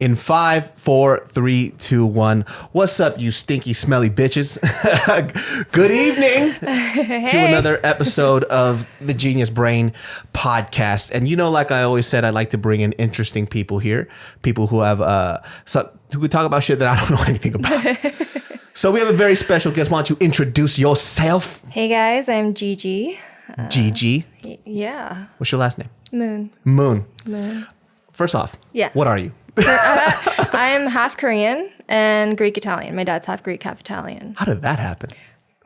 In 5, 4, 3, 2, 1. What's up, you stinky, smelly bitches? Good evening to another episode of the Genius Brain podcast. And like I always said, I like to bring in interesting people here, people who have who could talk about shit that I don't know anything about. So we have a very special guest. Why don't you introduce yourself? Hey guys, I'm Gigi. Gigi. Yeah. What's your last name? Moon. First off, yeah. What are you? I'm half Korean and Greek Italian. My dad's half Greek, half Italian. How did that happen?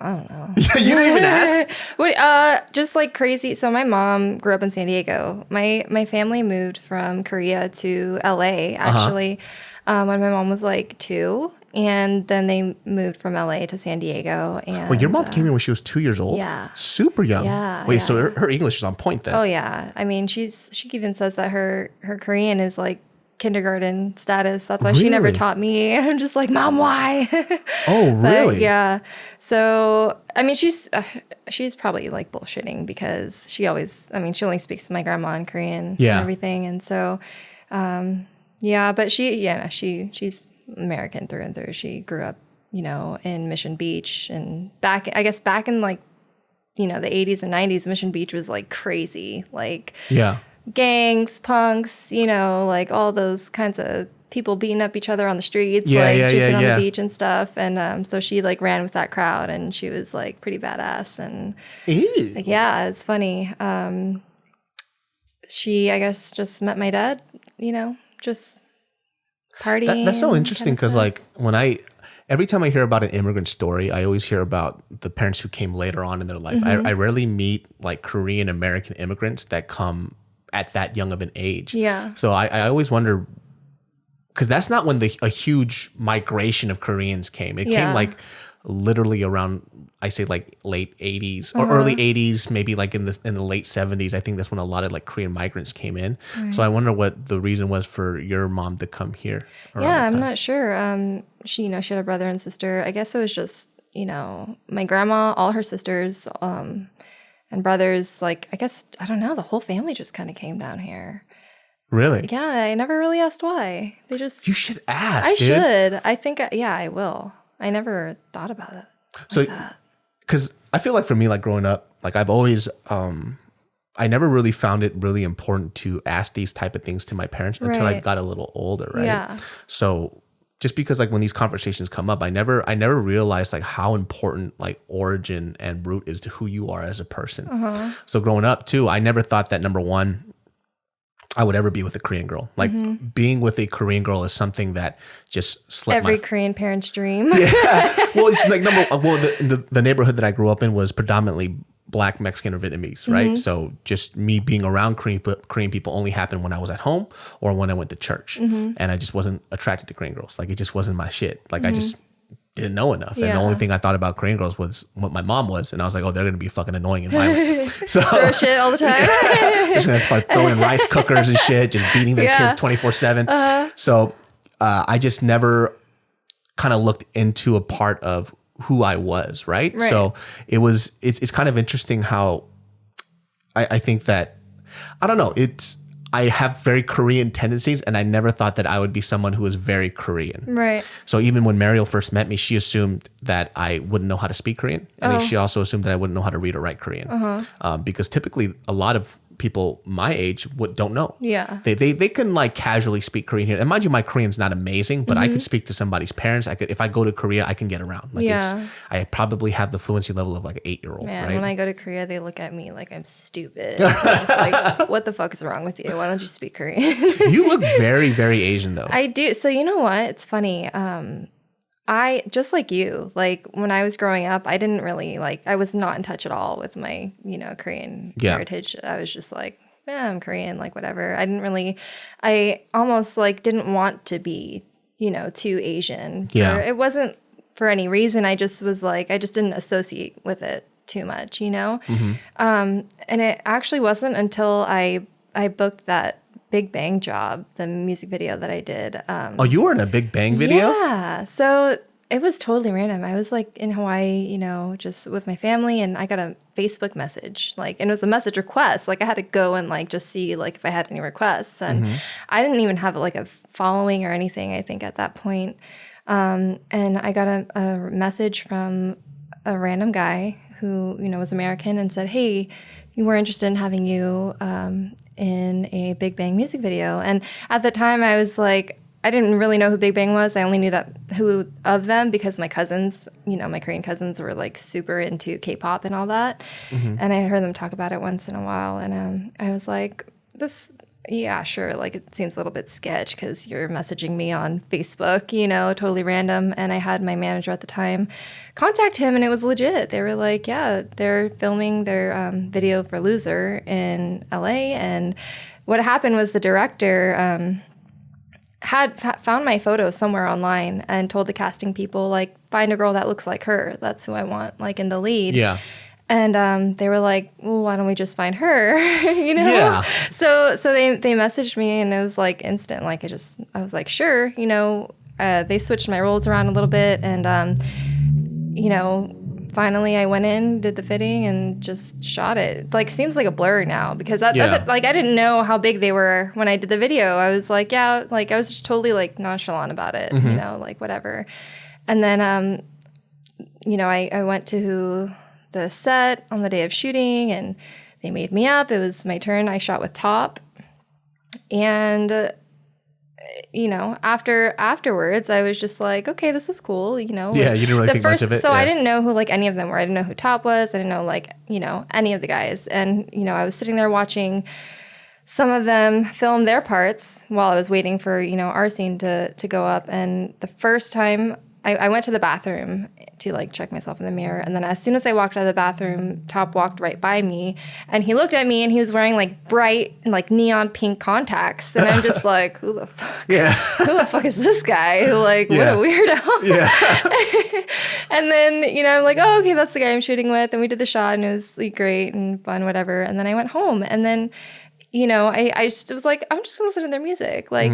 I don't know. You didn't even ask? Just like crazy. So my mom grew up in San Diego. My family moved from Korea to LA actually when my mom was like 2. And then they moved from LA to San Diego. And well, your mom came here when she was 2 years old? Yeah. Super young. Yeah. Wait, so her English is on point then? Oh, yeah. I mean, she even says that her Korean is like kindergarten status. That's why she never taught me. I'm just like, Mom, why? Oh, really? But, yeah. So, I mean, she's probably like bullshitting because she only speaks to my grandma in Korean and everything. And so, but she's American through and through. She grew up, in Mission Beach, and back in like, the 80s and 90s, Mission Beach was like crazy. Like gangs, punks, like all those kinds of people beating up each other on the streets, juking on the beach and stuff. And so she like ran with that crowd, and she was like pretty badass. And like, yeah, it's funny. She, I guess, just met my dad, just partying. That's so interesting because like every time I hear about an immigrant story, I always hear about the parents who came later on in their life. I rarely meet like Korean American immigrants that come at that young of an age. Yeah. So I always wonder, because that's not when a huge migration of Koreans came. It came like literally around, I say like late 80s or early 80s, maybe like in the late 70s. I think that's when a lot of like Korean migrants came in. Right. So I wonder what the reason was for your mom to come here. Yeah, I'm not sure. She had a brother and sister. I guess it was just, my grandma, all her sisters, and brothers, like, I guess, I don't know, the whole family just kind of came down here. Really? Yeah, I never really asked why. You should ask, I should. I think, I will. I never thought about it like that. Because I feel like for me, like growing up, like I've always, I never really found it really important to ask these type of things to my parents until I got a little older, right? Yeah. So just because like when these conversations come up, I never realized like how important like origin and root is to who you are as a person. So growing up too, I never thought that, number one, I would ever be with a Korean girl. Like being with a Korean girl is something that just slipped every Korean parent's dream. Yeah. Well, it's like the neighborhood that I grew up in was predominantly Black, Mexican, or Vietnamese, right? So just me being around Korean people only happened when I was at home or when I went to church. And I just wasn't attracted to Korean girls. Like it just wasn't my shit. Like I just didn't know enough. And the only thing I thought about Korean girls was what my mom was. And I was like, oh, they're going to be fucking annoying in my life. So throw shit all the time. Just going to start throwing rice cookers and shit, just beating their kids 24/7. So I just never kind of looked into a part of who I was, right? So it's kind of interesting how I think that, I don't know, I have very Korean tendencies, and I never thought that I would be someone who was very Korean. Right. So even when Mariel first met me, she assumed that I wouldn't know how to speak Korean. And she also assumed that I wouldn't know how to read or write Korean. Because typically a lot of people my age don't know. Yeah. They can like casually speak Korean here. And mind you, my Korean's not amazing, but I could speak to somebody's parents. If I go to Korea, I can get around. Like I probably have the fluency level of like an 8-year-old. Man, right? when I go to Korea, they look at me like I'm stupid. It's like, what the fuck is wrong with you? Why don't you speak Korean? You look very, very Asian though. I do. So you know what? It's funny. I, just like you, like when I was growing up, I didn't really I was not in touch at all with my, Korean heritage. I was just like, yeah, I'm Korean, like whatever. I almost like didn't want to be, too Asian. Yeah. It wasn't for any reason. I just was like, I just didn't associate with it too much, And it actually wasn't until I booked that Big Bang job, the music video that I did. You were in a Big Bang video? Yeah. So It was totally random. I was like in Hawaii, you know, just with my family, and I got a Facebook message, like, and it was a message request. Like I had to go and like just see like if I had any requests, and I didn't even have like a following or anything, I think, at that point. And I got a message from a random guy who, you know, was American and said, hey, we're interested in having you in a Big Bang music video. And at the time I was like, I didn't really know who Big Bang was. I only knew who of them because my cousins, you know, my Korean cousins were like super into K-pop and all that. And I heard them talk about it once in a while. And I was like, yeah, sure. Like it seems a little bit sketch because you're messaging me on Facebook, you know, totally random. And I had my manager at the time contact him and it was legit. They were like, yeah, they're filming their video for Loser in LA. And what happened was the director had found my photo somewhere online and told the casting people, like, find a girl that looks like her. That's who I want, like, in the lead. Yeah. And they were like, well, why don't we just find her? You know? Yeah. So they messaged me and it was like instant. Like I was like, sure. You know, they switched my roles around a little bit. And, you know, finally I went in, did the fitting and just shot it. Like seems like a blur now because like I didn't know how big they were when I did the video. I was like, yeah, like I was just totally like nonchalant about it, you know, like whatever. And then, you know, I went to the set on the day of shooting and they made me up. It was my turn. I shot with t.o.p. And you know, afterwards I was just like, okay, this was cool, you know. Yeah, you didn't really think much of it. So I didn't know who like any of them were. I didn't know who t.o.p. was. I didn't know like, you know, any of the guys. And, you know, I was sitting there watching some of them film their parts while I was waiting for, you know, our scene to go up. And the first time I went to the bathroom to like check myself in the mirror. And then as soon as I walked out of the bathroom, t.o.p. walked right by me and he looked at me and he was wearing like bright, like neon pink contacts. And I'm just like, who the fuck? Yeah. Who the fuck is this guy? Like, what a weirdo. Yeah. And then, you know, I'm like, oh, okay, that's the guy I'm shooting with. And we did the shot and it was like, great and fun, whatever. And then I went home and then, you know, I just was like, I'm just gonna listen to their music. Like,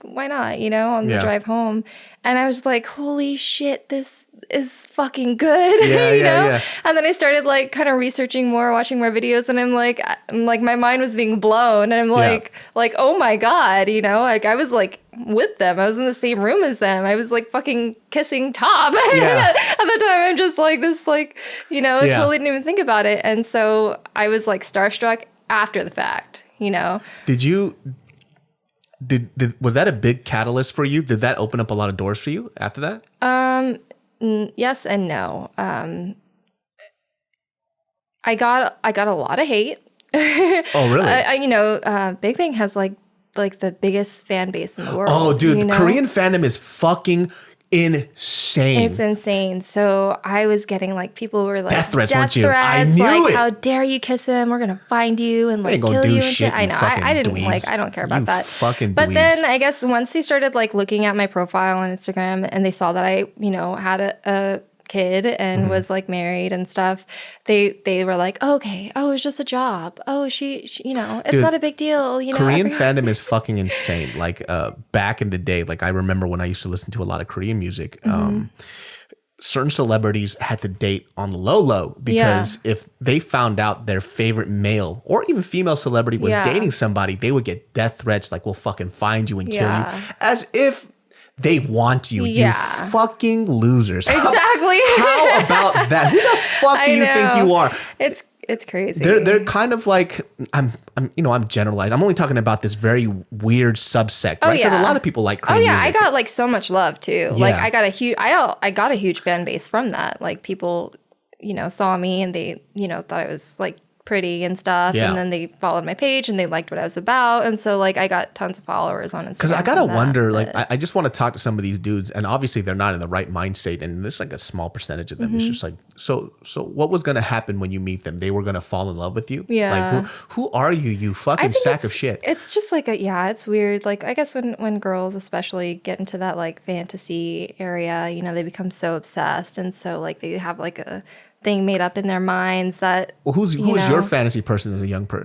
why not, you know, on the drive home. And I was like, holy shit, this is fucking good, you know? Yeah. And then I started like kind of researching more, watching more videos. And I'm like, my mind was being blown. And I'm like, oh my God, you know, like I was like with them. I was in the same room as them. I was like fucking kissing t.o.p. At the time, I'm just like this, like, you know, totally didn't even think about it. And so I was like starstruck after the fact. You know, was that a big catalyst for you? Did that open up a lot of doors for you after that? Yes and no. I got a lot of hate. Oh, really? You know, Big Bang has like the biggest fan base in the world. Oh, dude, you know? Korean fandom is fucking insane. It's insane. So I was getting like people were like death threats, weren't you? I knew like, it. How dare you kiss him? We're gonna find you and like kill you and shit. I know. I didn't dweebs. like. I don't care about that. Fucking but dweebs. then I guess once they started like looking at my profile on Instagram and they saw that I, you know, had a kid and was like married and stuff, they were like, oh, okay, oh, it's just a job. Oh, she you know, it's not a big deal. You know, Korean fandom is fucking insane. Like back in the day, like I remember when I used to listen to a lot of Korean music. Certain celebrities had to date on the low because if they found out their favorite male or even female celebrity was dating somebody, they would get death threats like, we'll fucking find you and kill you, as if they want you. You fucking losers. Exactly. How about that? Who the fuck do you think you are? It's crazy. They're kind of like, I'm generalizing. I'm only talking about this very weird subsect, right? Because a lot of people like Korean music. I got like so much love too. Like I got a huge fan base from that. Like people, you know, saw me and they, you know, thought I was like pretty and stuff, and then they followed my page and they liked what I was about, and so like I got tons of followers on Instagram. Because I gotta wonder, like I just want to talk to some of these dudes, and obviously they're not in the right mind state, and there's like a small percentage of them. It's just like, so what was gonna happen when you meet them? They were gonna fall in love with you? Like who are you? You fucking sack of shit. It's just like it's weird. Like I guess when girls especially get into that like fantasy area, you know, they become so obsessed, and so like they have like a thing made up in their minds that. Well, who's your fantasy person as a younger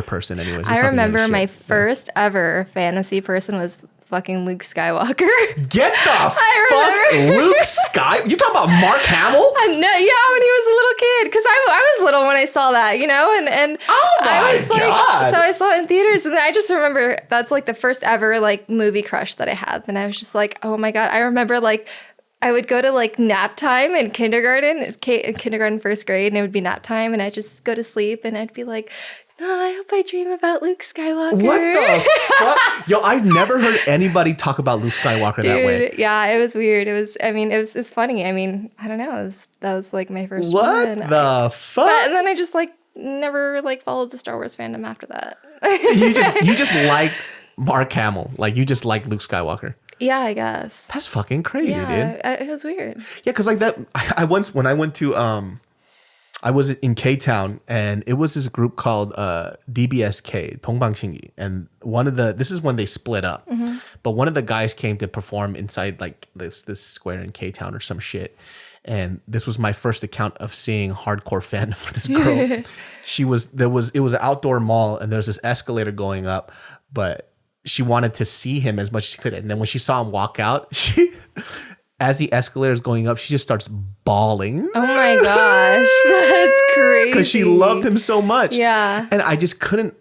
person anyways? I remember my first ever fantasy person was fucking Luke Skywalker. Get the fuck Luke Skywalker? You talking about Mark Hamill? No, yeah, when he was a little kid. Because I was little when I saw that, you know? And oh my I was God. So I saw it in theaters. And I just remember that's like the first ever like movie crush that I had. And I was just like, oh my God. I remember like I would go to like nap time in kindergarten, first grade, and it would be nap time. And I'd just go to sleep and I'd be like, no, I hope I dream about Luke Skywalker. What the fuck? Yo, I've never heard anybody talk about Luke Skywalker that way. Yeah, it was weird. It's funny. I mean, I don't know. That was like my first what one. What the fuck? And then I just like never like followed the Star Wars fandom after that. you just liked Mark Hamill. Like you just liked Luke Skywalker. Yeah, I guess. That's fucking crazy, dude. It was weird. Yeah, because like that, when I went to I was in K-Town, and it was this group called DBSK, 동방신기, and this is when they split up. Mm-hmm. But one of the guys came to perform inside like this square in K-Town or some shit. And this was my first account of seeing hardcore fandom for this girl. It was an outdoor mall, and there's this escalator going up, but she wanted to see him as much as she could. And then when she saw him walk out, as the escalator is going up, she just starts bawling. Oh my gosh, that's crazy. Because she loved him so much. Yeah. And I just couldn't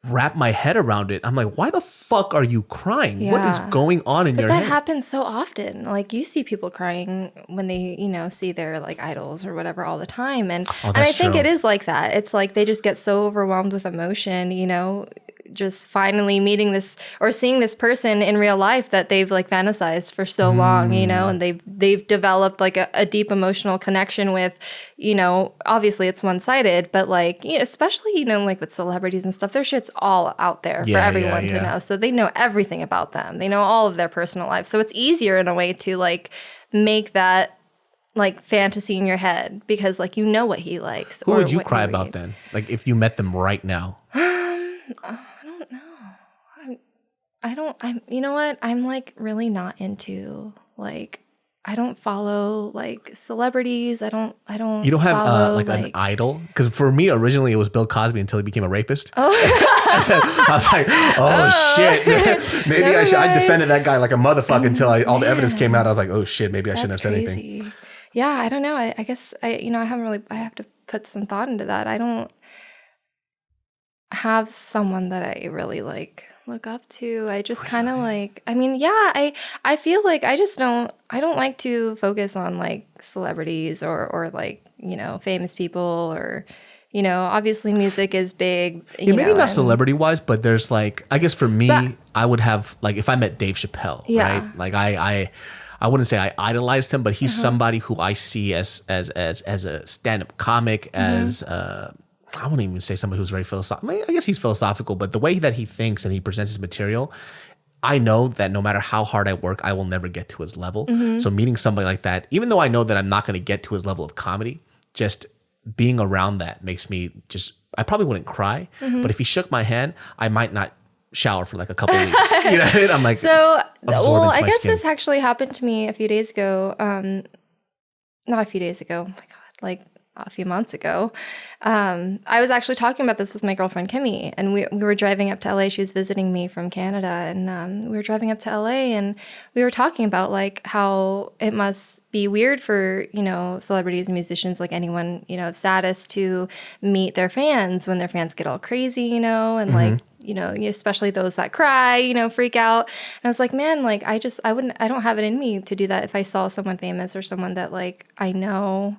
wrap my head around it. I'm like, why the fuck are you crying? Yeah. What is going on in your head? That happens so often. Like you see people crying when they, see their like idols or whatever all the time. And I think it is like that. It's like they just get so overwhelmed with emotion, just finally meeting this or seeing this person in real life that they've like fantasized for so long, and they've developed like a deep emotional connection with, obviously it's one-sided, but like, especially, like with celebrities and stuff, their shit's all out there for everyone to know. So they know everything about them. They know all of their personal life. So it's easier in a way to like make that like fantasy in your head because like, what he likes. Who would you cry about then? Like if you met them right now? You know what? I'm like really not into like, I don't follow like celebrities. I don't. You don't have follow, like an idol? Because for me, originally it was Bill Cosby until he became a rapist. Oh. I was like, oh shit. Maybe I should. I defended that guy like a motherfucker until all the evidence came out. I was like, oh shit, maybe I shouldn't have said anything. Yeah, I don't know. I guess I haven't really, I have to put some thought into that. I don't have someone that I really like look up to. I just kind of like, I feel like I don't like to focus on like celebrities or like, famous people or, obviously music is big. Maybe not celebrity wise, but there's like, I guess for me, I would have like, if I met Dave Chappelle, right? Like I wouldn't say I idolized him, but he's somebody who I see as a stand-up comic, as I wouldn't even say somebody who's very philosophical. I guess he's philosophical, but the way that he thinks and he presents his material, I know that no matter how hard I work, I will never get to his level. So meeting somebody like that, even though I know that I'm not going to get to his level of comedy, just being around that makes me I probably wouldn't cry, but if he shook my hand, I might not shower for like a couple of weeks. You know what I mean? I'm like, I guess skin. This actually happened to me a few days ago. Not a few days ago. Oh my God, like a few months ago. I was actually talking about this with my girlfriend Kimmy, and we were driving up to LA. She was visiting me from Canada, and we were driving up to LA, and we were talking about like how it must be weird for celebrities and musicians, like anyone of status, to meet their fans when their fans get all crazy, and like especially those that cry, freak out. And I was like, man, like I don't have it in me to do that if I saw someone famous or someone that like I know.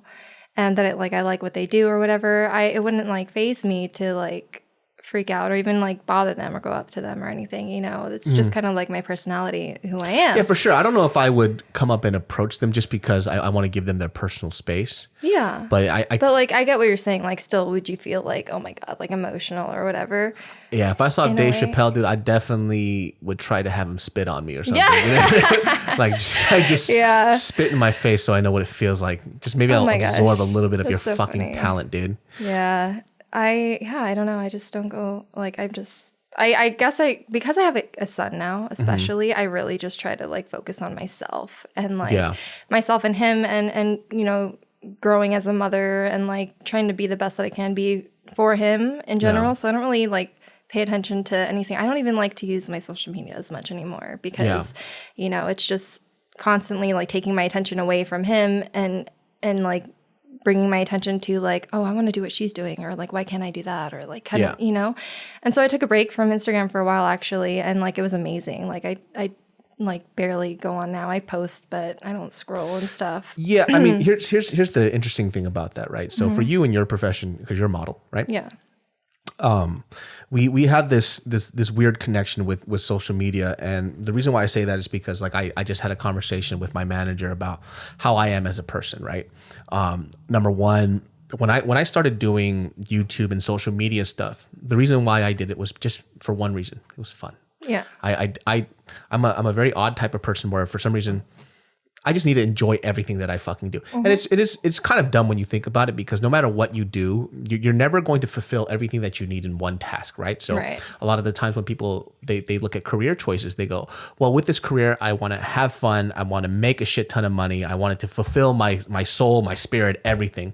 And that I like what they do or whatever, it wouldn't like faze me to like freak out or even like bother them or go up to them or anything. It's just kind of like my personality, who I am. Yeah, for sure. I don't know if I would come up and approach them just because I want to give them their personal space. Yeah, but but like I get what you're saying. Like, still, would you feel like, oh my God, like emotional or whatever? Yeah, if I saw Dave Chappelle, dude, I definitely would try to have him spit on me or something. Yeah. Like just spit in my face so I know what it feels like. Just maybe I'll absorb a little bit of your so fucking funny. Talent, dude. Yeah. I don't know. I just don't go like I guess because I have a son now, especially, I really just try to like focus on myself and like myself and him and growing as a mother and like trying to be the best that I can be for him in general. So I don't really like pay attention to anything. I don't even like to use my social media as much anymore because, you know, it's just constantly like taking my attention away from him and like bringing my attention to like, oh, I want to do what she's doing, or like, why can't I do that? Or like, kind of, you know? And so I took a break from Instagram for a while actually. And like, it was amazing. Like I like barely go on now. I post, but I don't scroll and stuff. Yeah. I mean, here's the interesting thing about that, right? So for you in your profession, because you're a model, right? Yeah. We have this weird connection with social media, and the reason why I say that is because like I just had a conversation with my manager about how I am as a person, right? Number one, when I started doing YouTube and social media stuff, the reason why I did it was just for one reason. It was fun. Yeah. I'm a very odd type of person where for some reason I just need to enjoy everything that I fucking do. And it's kind of dumb when you think about it, because no matter what you do, you're never going to fulfill everything that you need in one task, right? So a lot of the times when people, they look at career choices, they go, well, with this career, I want to have fun. I want to make a shit ton of money. I want it to fulfill my soul, my spirit, everything.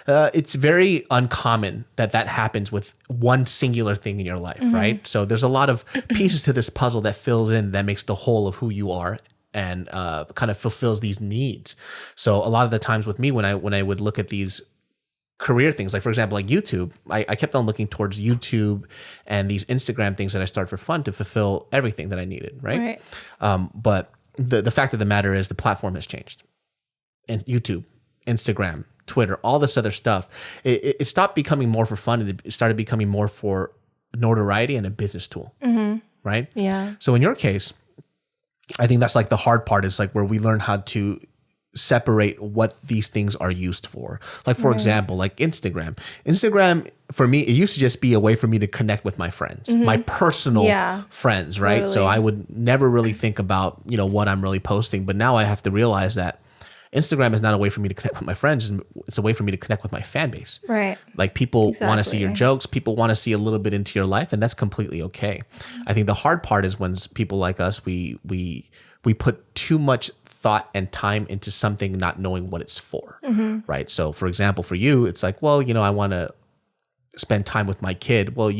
It's very uncommon that happens with one singular thing in your life, right? So there's a lot of pieces to this puzzle that fills in, that makes the whole of who you are, and kind of fulfills these needs. So a lot of the times with me, when I would look at these career things, like for example, like YouTube, I kept on looking towards YouTube and these Instagram things that I started for fun to fulfill everything that I needed, right? But the fact of the matter is the platform has changed. And YouTube, Instagram, Twitter, all this other stuff, it stopped becoming more for fun, and it started becoming more for notoriety and a business tool, right? Yeah. So in your case, I think that's like the hard part, is like where we learn how to separate what these things are used for. Like for example, like Instagram for me, it used to just be a way for me to connect with my friends, my personal friends, right? Totally. So I would never really think about, you know, what I'm really posting. But now I have to realize that Instagram is not a way for me to connect with my friends. It's a way for me to connect with my fan base. Right. Like people want to see your jokes. People want to see a little bit into your life, and that's completely okay. I think the hard part is when people like us, we put too much thought and time into something not knowing what it's for. Right. So for example, for you, it's like, well, you know, I want to spend time with my kid. Well,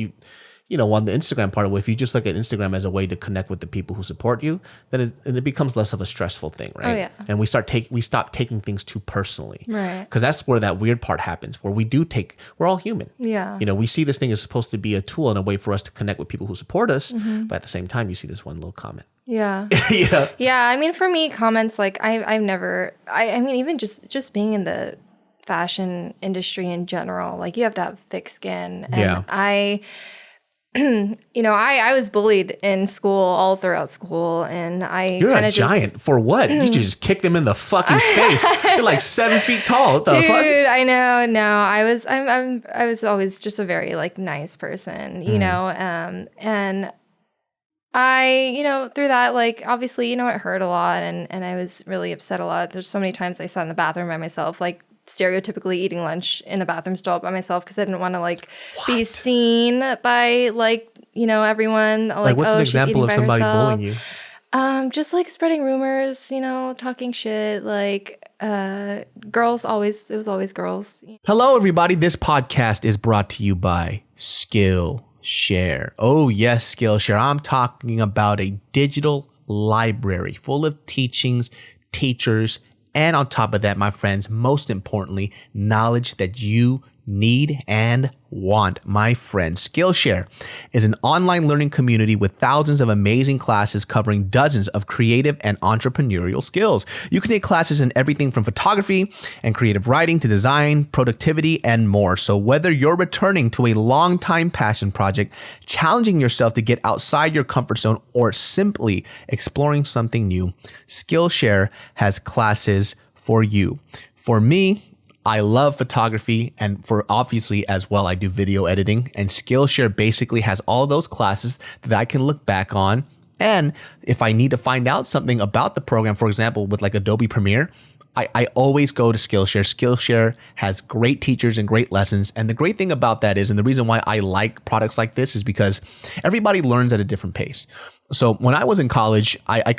you know, on the Instagram part of it, if you just look at Instagram as a way to connect with the people who support you, then it becomes less of a stressful thing, right? Oh, yeah. And we stop taking things too personally, right? Because that's where that weird part happens, where we're all human. Yeah. You know, we see this thing as supposed to be a tool and a way for us to connect with people who support us, but at the same time, you see this one little comment. Yeah. Yeah. Yeah. I mean, for me, comments like I mean, even just being in the fashion industry in general, like you have to have thick skin, and you know, I was bullied in school, all throughout school, and you're a giant. For what? You just kicked him in the fucking face. You're like 7 feet tall. What the fuck? Dude, I know. No, I was always just a very like nice person, you know, and I, you know, through that, like obviously, you know, it hurt a lot, and I was really upset a lot. There's so many times I sat in the bathroom by myself, like stereotypically eating lunch in the bathroom stall by myself, because I didn't want to like be seen by like, you know, everyone. Like what's an example of somebody bullying you? Just like spreading rumors, you know, talking shit, like girls always, it was always girls. Hello, everybody. This podcast is brought to you by Skillshare. Oh, yes, Skillshare. I'm talking about a digital library full of teachings, teachers, and on top of that, my friends, most importantly, knowledge that you need and want. My friends, Skillshare is an online learning community with thousands of amazing classes covering dozens of creative and entrepreneurial skills. You can take classes in everything from photography and creative writing to design, productivity, and more. So whether you're returning to a long-time passion project, challenging yourself to get outside your comfort zone, or simply exploring something new, Skillshare has classes for you. For me, I love photography, and for obviously as well, I do video editing, and Skillshare basically has all those classes that I can look back on. And if I need to find out something about the program, for example, with like Adobe Premiere, I always go to Skillshare. Skillshare has great teachers and great lessons. And the great thing about that is, and the reason why I like products like this is because everybody learns at a different pace. So when I was in college, I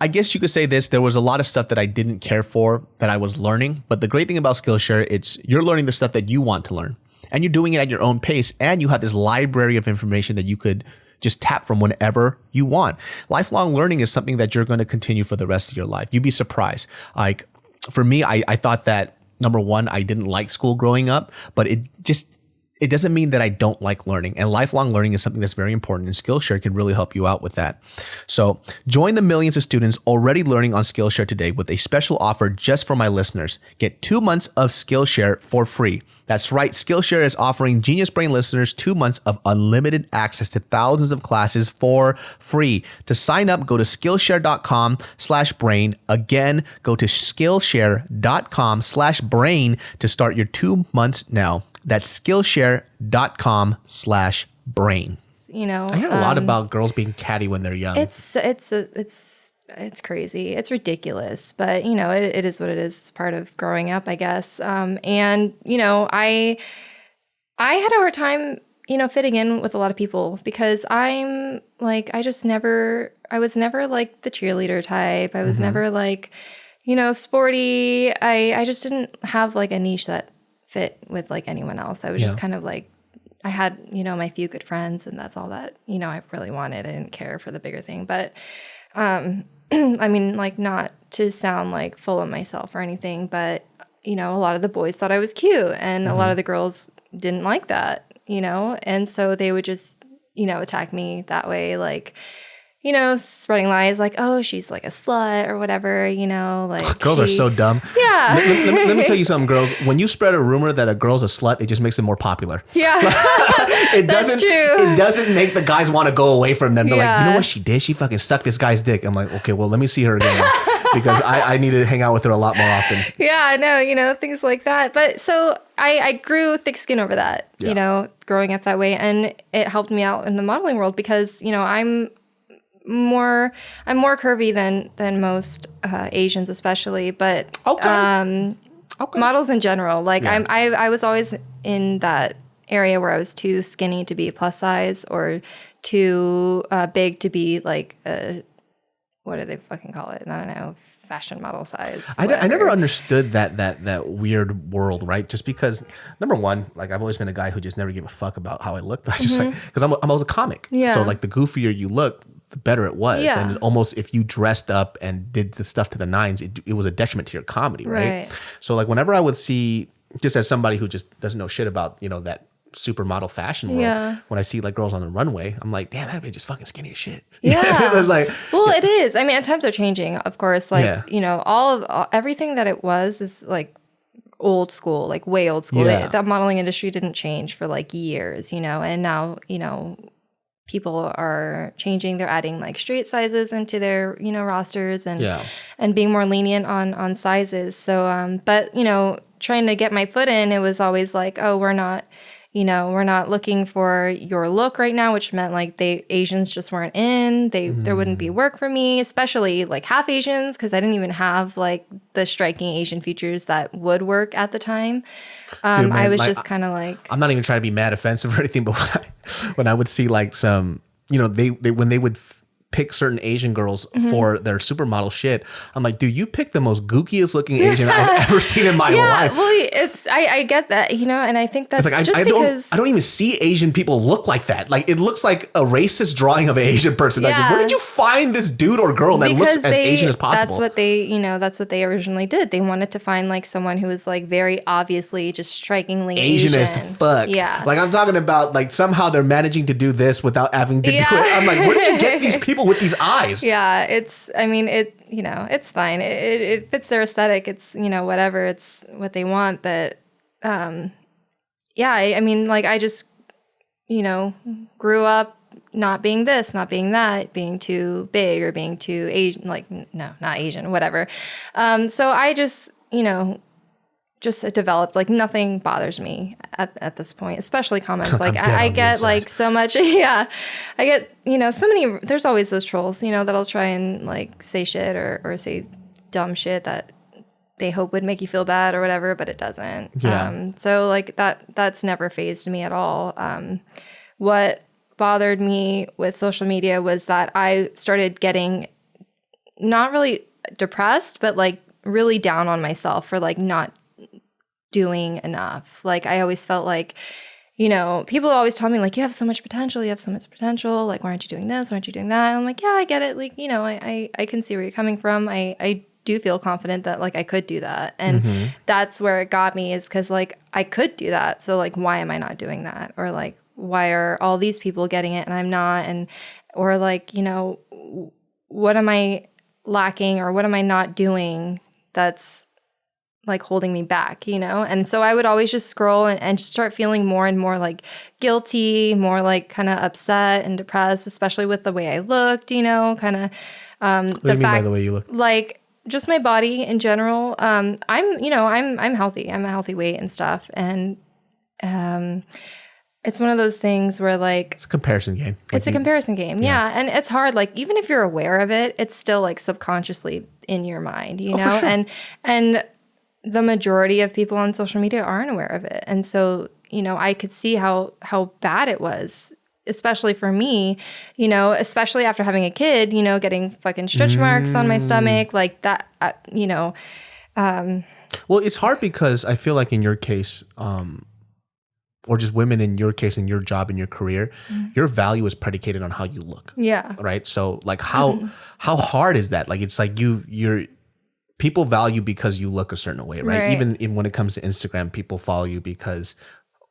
guess you could say this, there was a lot of stuff that I didn't care for that I was learning. But the great thing about Skillshare, you're learning the stuff that you want to learn. and you're doing it at your own pace, and you have this library of information that you could just tap from whenever you want. Lifelong learning is something that you're going to continue for the rest of your life. You'd be surprised. Like for me, I thought that, number one, I didn't like school growing up, but it doesn't mean that I don't like learning. And lifelong learning is something that's very important, and Skillshare can really help you out with that. So join the millions of students already learning on Skillshare today with a special offer just for my listeners. Get 2 months of Skillshare for free. That's right. Skillshare is offering GeniusBrain listeners 2 months of unlimited access to thousands of classes for free. To sign up, go to Skillshare.com/brain. Again, go to Skillshare.com/brain to start your 2 months now. That's Skillshare.com/brain. You know, I hear a lot about girls being catty when they're young. It's crazy. It's ridiculous, but you know, it is what it is. It's part of growing up, I guess. And you know, I had a hard time, you know, fitting in with a lot of people because I was never like the cheerleader type. I was never like, you know, sporty. I just didn't have like a niche that fit with like anyone else. I was just kind of like, I had, you know, my few good friends, and that's all that, you know, I really wanted. I didn't care for the bigger thing, but I mean, like, not to sound like full of myself or anything, but you know, a lot of the boys thought I was cute, and a lot of the girls didn't like that, you know, and so they would just, you know, attack me that way, like, you know, spreading lies like, oh, she's like a slut or whatever, you know, like girls are so dumb. Yeah. Let me tell you something, girls. When you spread a rumor that a girl's a slut, it just makes them more popular. Yeah. That's true. It doesn't make the guys want to go away from them. They're like, you know what she did? She fucking sucked this guy's dick. I'm like, okay, well, let me see her again because I need to hang out with her a lot more often. Yeah, I know, you know, things like that. But so I grew thick skin over that, you know, growing up that way. And it helped me out in the modeling world because, you know, I'm more curvy than most Asians, especially, but models in general. Like I was always in that area where I was too skinny to be plus size or too big to be like what do they fucking call it? I don't know. Fashion model size. I never understood that weird world, right? Just because, number one, like I've always been a guy who just never gave a fuck about how I looked. I just like, because I was a comic. Yeah. So like the goofier you look, the better it was. Yeah. And almost if you dressed up and did the stuff to the nines, it was a detriment to your comedy, right? So like whenever I would see, just as somebody who just doesn't know shit about, you know, that supermodel fashion world, when I see like girls on the runway, I'm like, damn, that bitch is fucking skinny as shit. Yeah. It was like, well, it is. I mean, times are changing, of course. Like, you know, everything that it was is like old school, like way old school. Yeah. The modeling industry didn't change for like years, you know, and now, you know, people are changing. They're adding like straight sizes into their, you know, rosters and being more lenient on sizes. So, but, you know, trying to get my foot in, it was always like, oh, we're not looking for your look right now, which meant like Asians just weren't in. There wouldn't be work for me, especially like half Asians, because I didn't even have like the striking Asian features that would work at the time. Dude, man, I was just kind of like, I'm not even trying to be mad offensive or anything, but when I would see like some, you know, when they would pick certain Asian girls for their supermodel shit, I'm like, dude, you picked the most gookiest looking Asian I've ever seen in my life. Well, I get that, you know, and I think that's like, just because I don't even see Asian people look like that. Like it looks like a racist drawing of an Asian person. Like, where did you find this dude or girl that looks as Asian as possible? That's what they originally did. They wanted to find like someone who was like very obviously just strikingly Asian as fuck. Yeah. Like I'm talking about like somehow they're managing to do this without having to do it. I'm like, where did you get these people with these eyes? Yeah, you know, it's fine. It fits their aesthetic. It's, you know, whatever. It's what they want. But I mean, like I just, you know, grew up not being this, not being that, being too big or being too Asian, like, no, not Asian, whatever. So I just, you know, just developed, like nothing bothers me at this point, especially comments. Like I get like so much, I get, you know, so many, there's always those trolls, you know, that'll try and like say shit or say dumb shit that they hope would make you feel bad or whatever, but it doesn't. Yeah. So like that's never fazed me at all. What bothered me with social media was that I started getting not really depressed, but like really down on myself for like not doing enough. Like, I always felt like, you know, people always tell me, like, you have so much potential. You have so much potential. Like, why aren't you doing this? Why aren't you doing that? And I'm like, yeah, I get it. Like, you know, I can see where you're coming from. I do feel confident that, like, I could do that. And that's where it got me, is because, like, I could do that. So, like, why am I not doing that? Or, like, why are all these people getting it and I'm not? And, or, like, you know, what am I lacking, or what am I not doing that's like holding me back, you know? And so I would always just scroll and start feeling more and more like guilty, more like kind of upset and depressed, especially with the way I looked, you know, kind of what do you mean by the way you look? Like, just my body in general. I'm healthy. I'm a healthy weight and stuff. And it's one of those things where, like, it's a comparison game. It's a comparison game. Yeah. And it's hard. Like, even if you're aware of it, it's still like subconsciously in your mind, you know? For sure. And the majority of people on social media aren't aware of it. And so, you know, I could see how bad it was, especially for me, you know, especially after having a kid, you know, getting fucking stretch marks on my stomach, like that, you know. Well, it's hard because I feel like in your case, or just women in your case, in your job, in your career, your value is predicated on how you look. Yeah. Right. So, like, how hard is that? Like, it's like you're people value because you look a certain way, right? Even when it comes to Instagram, people follow you because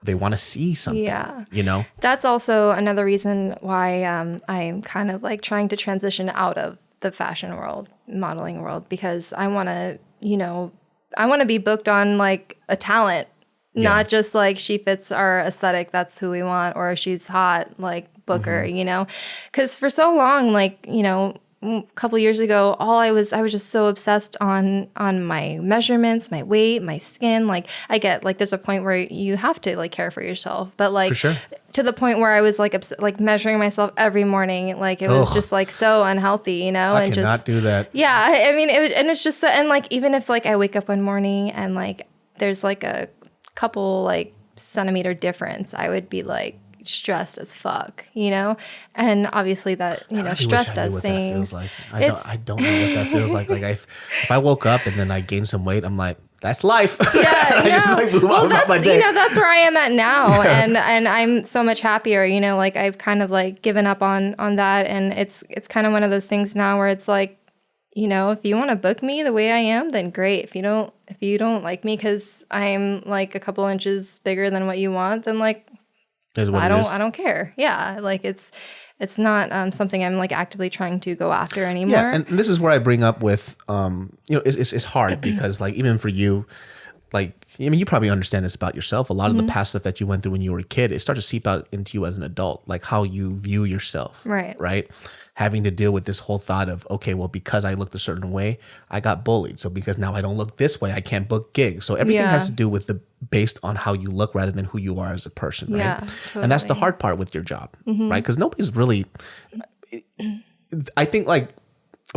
they want to see something. Yeah. You know? That's also another reason why I'm kind of like trying to transition out of the fashion world, modeling world, because I want to, you know, I want to be booked on like a talent, not just like she fits our aesthetic, that's who we want, or she's hot, like book her, you know? Because for so long, like, you know, a couple years ago, I was just so obsessed on my measurements, my weight, my skin. Like, I get like there's a point where you have to like care for yourself, but like to the point where I was like like measuring myself every morning, like it was just like so unhealthy, you know. I cannot do that. Yeah, I mean, and it's just and like even if like I wake up one morning and like there's like a couple like centimeter difference, I would be like stressed as fuck, you know. And obviously that, you know, stress does things. I don't know what that feels like. Like if I woke up and then I gained some weight, I'm like, that's life. Yeah, I just like move on about my day. You know, that's where I am at now, and I'm so much happier. You know, like I've kind of like given up on that, and it's kind of one of those things now where it's like, you know, if you want to book me the way I am, then great. If you don't like me because I'm like a couple inches bigger than what you want, then like I don't care. Yeah, like it's not something I'm like actively trying to go after anymore. Yeah, and this is where I bring up with you know, it's hard because like even for you, like, I mean, you probably understand this about yourself. A lot of the past stuff that you went through when you were a kid, it starts to seep out into you as an adult, like how you view yourself. Right. Having to deal with this whole thought of, okay, well, because I looked a certain way, I got bullied. So because now I don't look this way, I can't book gigs. So everything has to do with based on how you look rather than who you are as a person, right? Yeah, totally. And that's the hard part with your job, right? Because nobody's really, I think like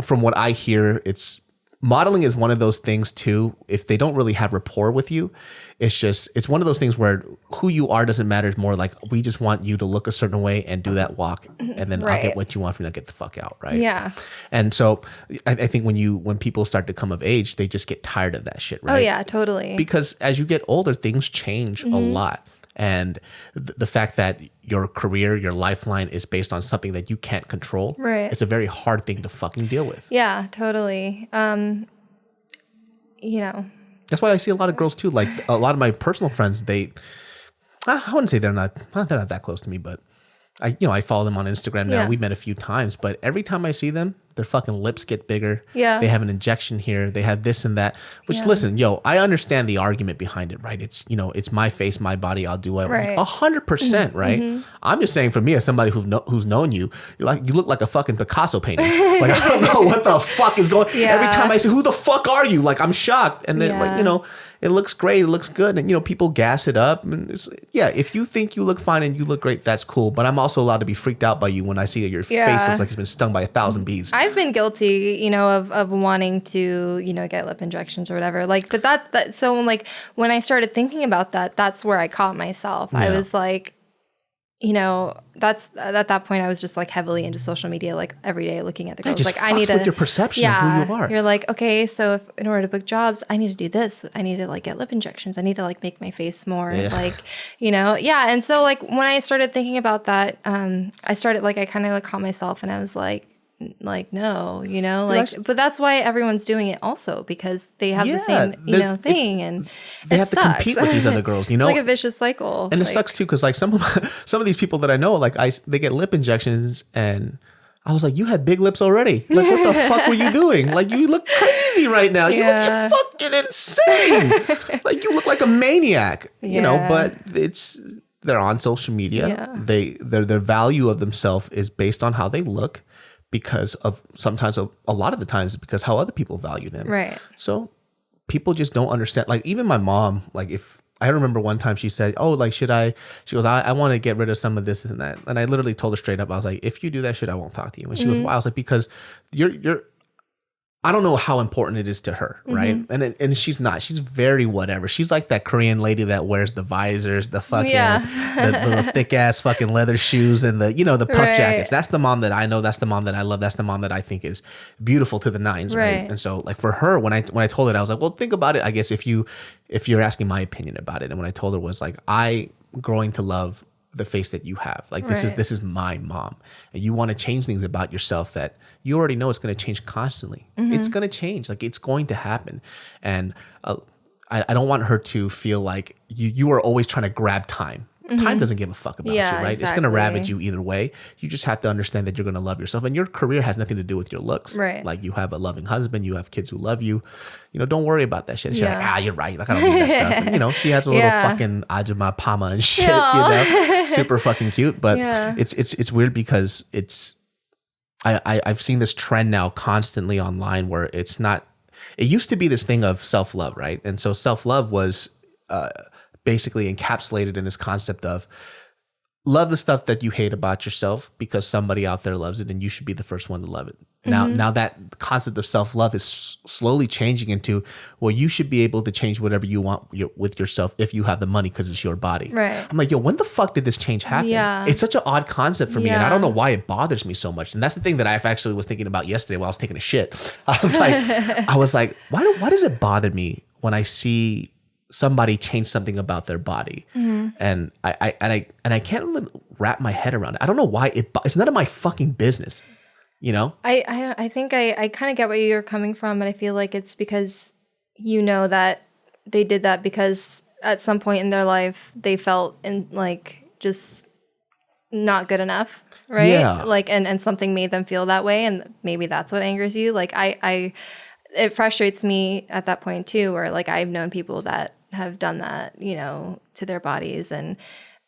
from what I hear, modeling is one of those things too. If they don't really have rapport with you, it's one of those things where who you are doesn't matter. It's more like, we just want you to look a certain way and do that walk, and then I'll get what you want from me. I'll get the fuck out, right? Yeah. And so I think when people start to come of age, they just get tired of that shit, right? Oh yeah, totally. Because as you get older, things change a lot. And the fact that your career, your lifeline is based on something that you can't control, it's a very hard thing to fucking deal with. Yeah, totally. You know. That's why I see a lot of girls too. Like a lot of my personal friends, I wouldn't say they're not that close to me, but I follow them on Instagram now. We met a few times, but every time I see them, their fucking lips get bigger. Yeah. They have an injection here. They have this and that, which listen, I understand the argument behind it, right? It's, it's my face, my body. I'll do it 100%. Right. I'm just saying for me, as somebody who's known you, you look like a fucking Picasso painting. Like, I don't know what the fuck is going. Every time I say, who the fuck are you? Like, I'm shocked. And then it looks great. It looks good. And, people gas it up. And if you think you look fine and you look great, that's cool. But I'm also allowed to be freaked out by you when I see that your face looks like it's been stung by 1,000 bees. I've been guilty, of wanting to, get lip injections or whatever. Like, but so like when I started thinking about that, that's where I caught myself. I was like, you know, that's at that point I was just like heavily into social media, like every day looking at the girls. Just like I need to with your perception of who you are. You're like, okay, so if in order to book jobs, I need to do this. I need to like get lip injections. I need to like make my face more like, you know, And so like when I started thinking about that, I started like I kind of like caught myself and I was like no, you know, like but that's why everyone's doing it also, because they have the same you know thing, and they have to compete with these other girls, you know. It's like a vicious cycle, and it sucks too, because like some of these people that I know, like they get lip injections, and I was like, you had big lips already, like what the fuck were you doing? Like you look crazy right now. You look fucking insane. Like you look like a maniac, you know. But they're on social media. Their value of themselves is based on how they look, because of sometimes a lot of the times because how other people value them. Right. So people just don't understand. Like even my mom, like if I remember one time she said, oh, like, she goes, I want to get rid of some of this and that. And I literally told her straight up, I was like, if you do that shit, I won't talk to you. And she goes, why? I was like, because you're I don't know how important it is to her, right? And she's not. She's very whatever. She's like that Korean lady that wears the visors, the fucking the thick ass fucking leather shoes, and the the puff jackets. That's the mom that I know. That's the mom that I love. That's the mom that I think is beautiful to the nines, right? And so like for her, when I told her, I was like, well, think about it. I guess if you're asking my opinion about it, and when I told her was like, I growing to love the face that you have, like this is my mom, and you want to change things about yourself that you already know it's going to change constantly. It's going to change, like it's going to happen. And I don't want her to feel like you are always trying to grab time. Time doesn't give a fuck about you, right? Exactly. It's going to ravage you either way. You just have to understand that you're going to love yourself, and your career has nothing to do with your looks. Right. Like you have a loving husband, you have kids who love you. Don't worry about that shit. She's like, you're right. Like I don't need that stuff. And, she has a little fucking Ajima Pama and shit. Super fucking cute. But it's weird because I've seen this trend now constantly online where it's not. It used to be this thing of self-love, right? And so self-love was basically encapsulated in this concept of love the stuff that you hate about yourself because somebody out there loves it, and you should be the first one to love it. Now that concept of self-love is slowly changing into, well, you should be able to change whatever you want with yourself if you have the money because it's your body. Right. I'm like, yo, when the fuck did this change happen? Yeah. It's such an odd concept for me, and I don't know why it bothers me so much. And that's the thing that I actually was thinking about yesterday while I was taking a shit. I was like, why does it bother me when I see somebody change something about their body? And I can't really wrap my head around it. I don't know why it's none of my fucking business. I think I kind of get where you're coming from, but I feel like it's because that they did that because at some point in their life they felt just not good enough, right? Yeah. Like and something made them feel that way, and maybe that's what angers you. Like it frustrates me at that point too, where like I've known people that have done that, to their bodies, and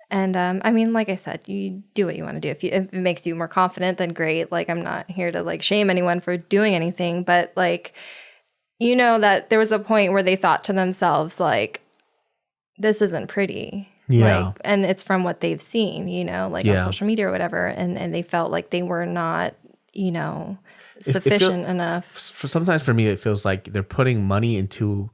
I mean, like I said, you do what you want to do. If it makes you more confident, then great. Like I'm not here to like shame anyone for doing anything, but like, that there was a point where they thought to themselves like, this isn't pretty. Yeah. Like, and it's from what they've seen, on social media or whatever. And they felt like they were not, sufficient enough. Sometimes for me, it feels like they're putting money into,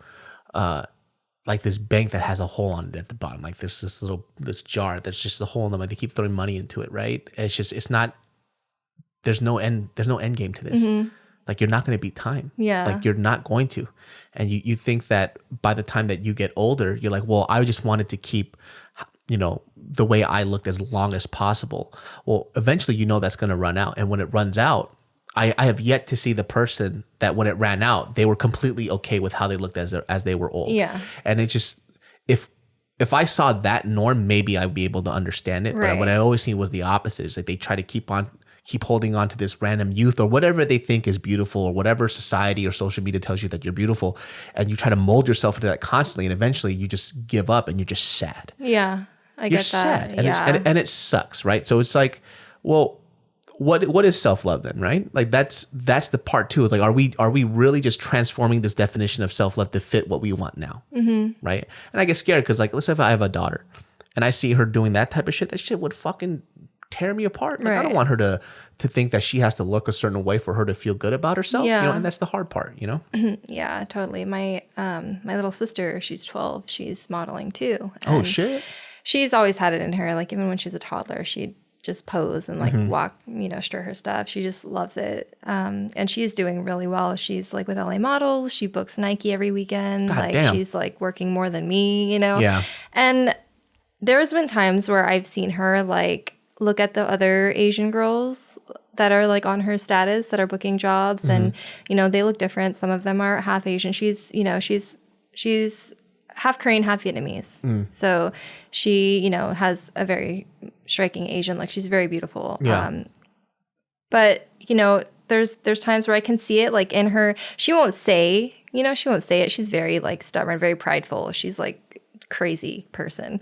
like this bank that has a hole on it at the bottom, like this jar that's just a hole in them. Like they keep throwing money into it, right? And it's not. There's no end game to this. Like you're not going to beat time. Yeah. Like you're not going to, and you think that by the time that you get older, you're like, well, I just wanted to keep, the way I looked as long as possible. Well, eventually, that's going to run out, and when it runs out, I have yet to see the person that when it ran out, they were completely okay with how they looked as they were old. Yeah. And it just, if I saw that norm, maybe I'd be able to understand it. Right. But what I always seen was the opposite. Is like they try to keep holding on to this random youth or whatever they think is beautiful, or whatever society or social media tells you that you're beautiful. And you try to mold yourself into that constantly. And eventually you just give up and you're just sad. Yeah. You're get sad. that. And it sucks. Right. So it's like, well, what is self-love then, right? Like that's the part too. Like, are we really just transforming this definition of self-love to fit what we want now? Right? And I get scared because like, let's say if I have a daughter and I see her doing that type of shit, that shit would fucking tear me apart. Like I don't want her to think that she has to look a certain way for her to feel good about herself. Yeah. And that's the hard part, Yeah, totally. My little sister, she's 12. She's modeling too. Oh shit. she's always had it in her. Like even when she was a toddler, she'd just pose and like walk, stir her stuff. She just loves it. And she's doing really well. She's like with LA Models. She books Nike every weekend. She's like working more than me, Yeah. And there's been times where I've seen her like look at the other Asian girls that are like on her status that are booking jobs, and they look different. Some of them are half Asian. She's half Korean, half Vietnamese. So she has a very striking Asian look. She's very beautiful. Yeah. But there's times where I can see it like in her. She won't say it. She's very like stubborn, very prideful. She's like crazy person.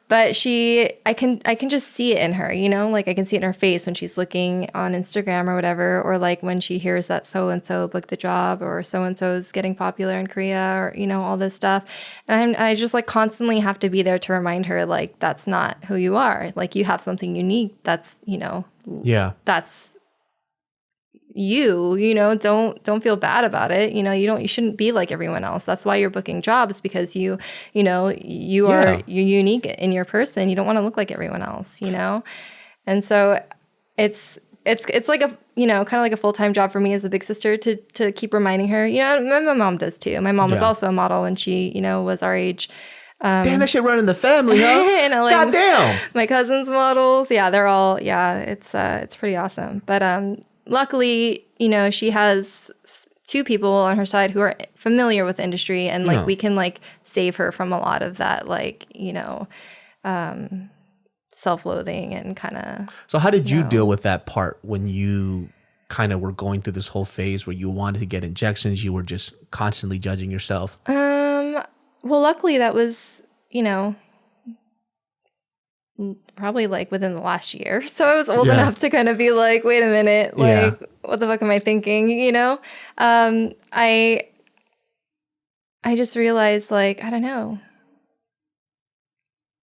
But I can just see it in her, like I can see it in her face when she's looking on Instagram or whatever, or like when she hears that so-and-so booked the job, or so-and-so is getting popular in Korea, or, all this stuff. And I just like constantly have to be there to remind her, like, that's not who you are. Like you have something unique. That's, that's you don't feel bad about it. You shouldn't be like everyone else. That's why you're booking jobs, because you're unique in your person. You don't want to look like everyone else, And so it's like a, kind of like a full-time job for me as a big sister to keep reminding her, my mom does too. My mom was also a model when she, was our age. Damn, that shit running the family, huh? God damn. My cousin's models. Yeah, they're all, it's pretty awesome. But, luckily, she has 2 people on her side who are familiar with the industry, and like we can like save her from a lot of that, like, self-loathing and kind of. So how did you deal with that part when you kind of were going through this whole phase where you wanted to get injections? You were just constantly judging yourself. Well, luckily that was, probably like within the last year. So I was old enough to kind of be like, wait a minute, like what the fuck am I thinking? I just realized, like, I don't know.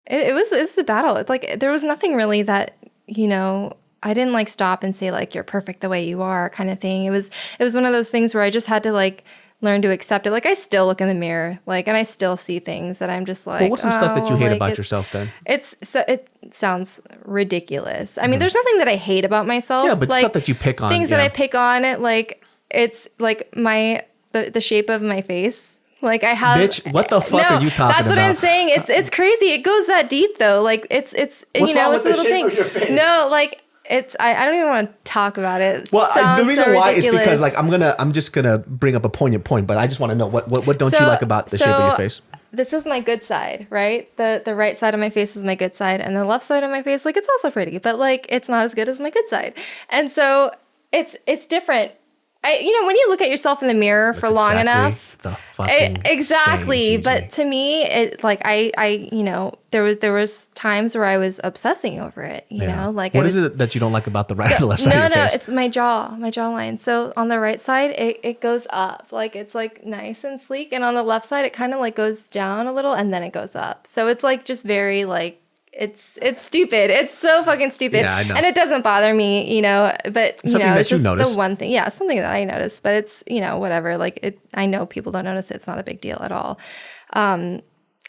It's a battle. It's like there was nothing really that, I didn't like stop and say like you're perfect the way you are kind of thing. It was one of those things where I just had to like learn to accept it. Like I still look in the mirror, like, and I still see things that I'm just like, well, what's some stuff that you hate about yourself then? It sounds ridiculous. I mean, there's nothing that I hate about myself. Yeah, but like, stuff that you pick on. Things that I pick on, like it's like the shape of my face. Like I have. Bitch, what the fuck are you talking about? That's what I'm saying. It's crazy. It goes that deep though. Like it's What's wrong with it's the shape of your face? No, like. I don't even want to talk about it. Well, the reason why is because like I'm just gonna bring up a poignant point, but I just want to know what don't you like about the shape of your face? This is my good side, right? The right side of my face is my good side, and the left side of my face, like, it's also pretty, but like it's not as good as my good side. And so it's different. When you look at yourself in the mirror for long enough, the fucking exactly. same, but to me, it like I there was times where I was obsessing over it. You know, like what is it that you don't like about the right and left side of your face? No, it's my jawline. So on the right side, it goes up, like it's like nice and sleek, and on the left side, it kind of like goes down a little, and then it goes up. So it's like just very like. It's stupid. It's so fucking stupid. Yeah, I know. And it doesn't bother me, but something that it's you just notice. the one thing. Yeah, something that I noticed, but it's, whatever. Like it, I know people don't notice it. It's not a big deal at all.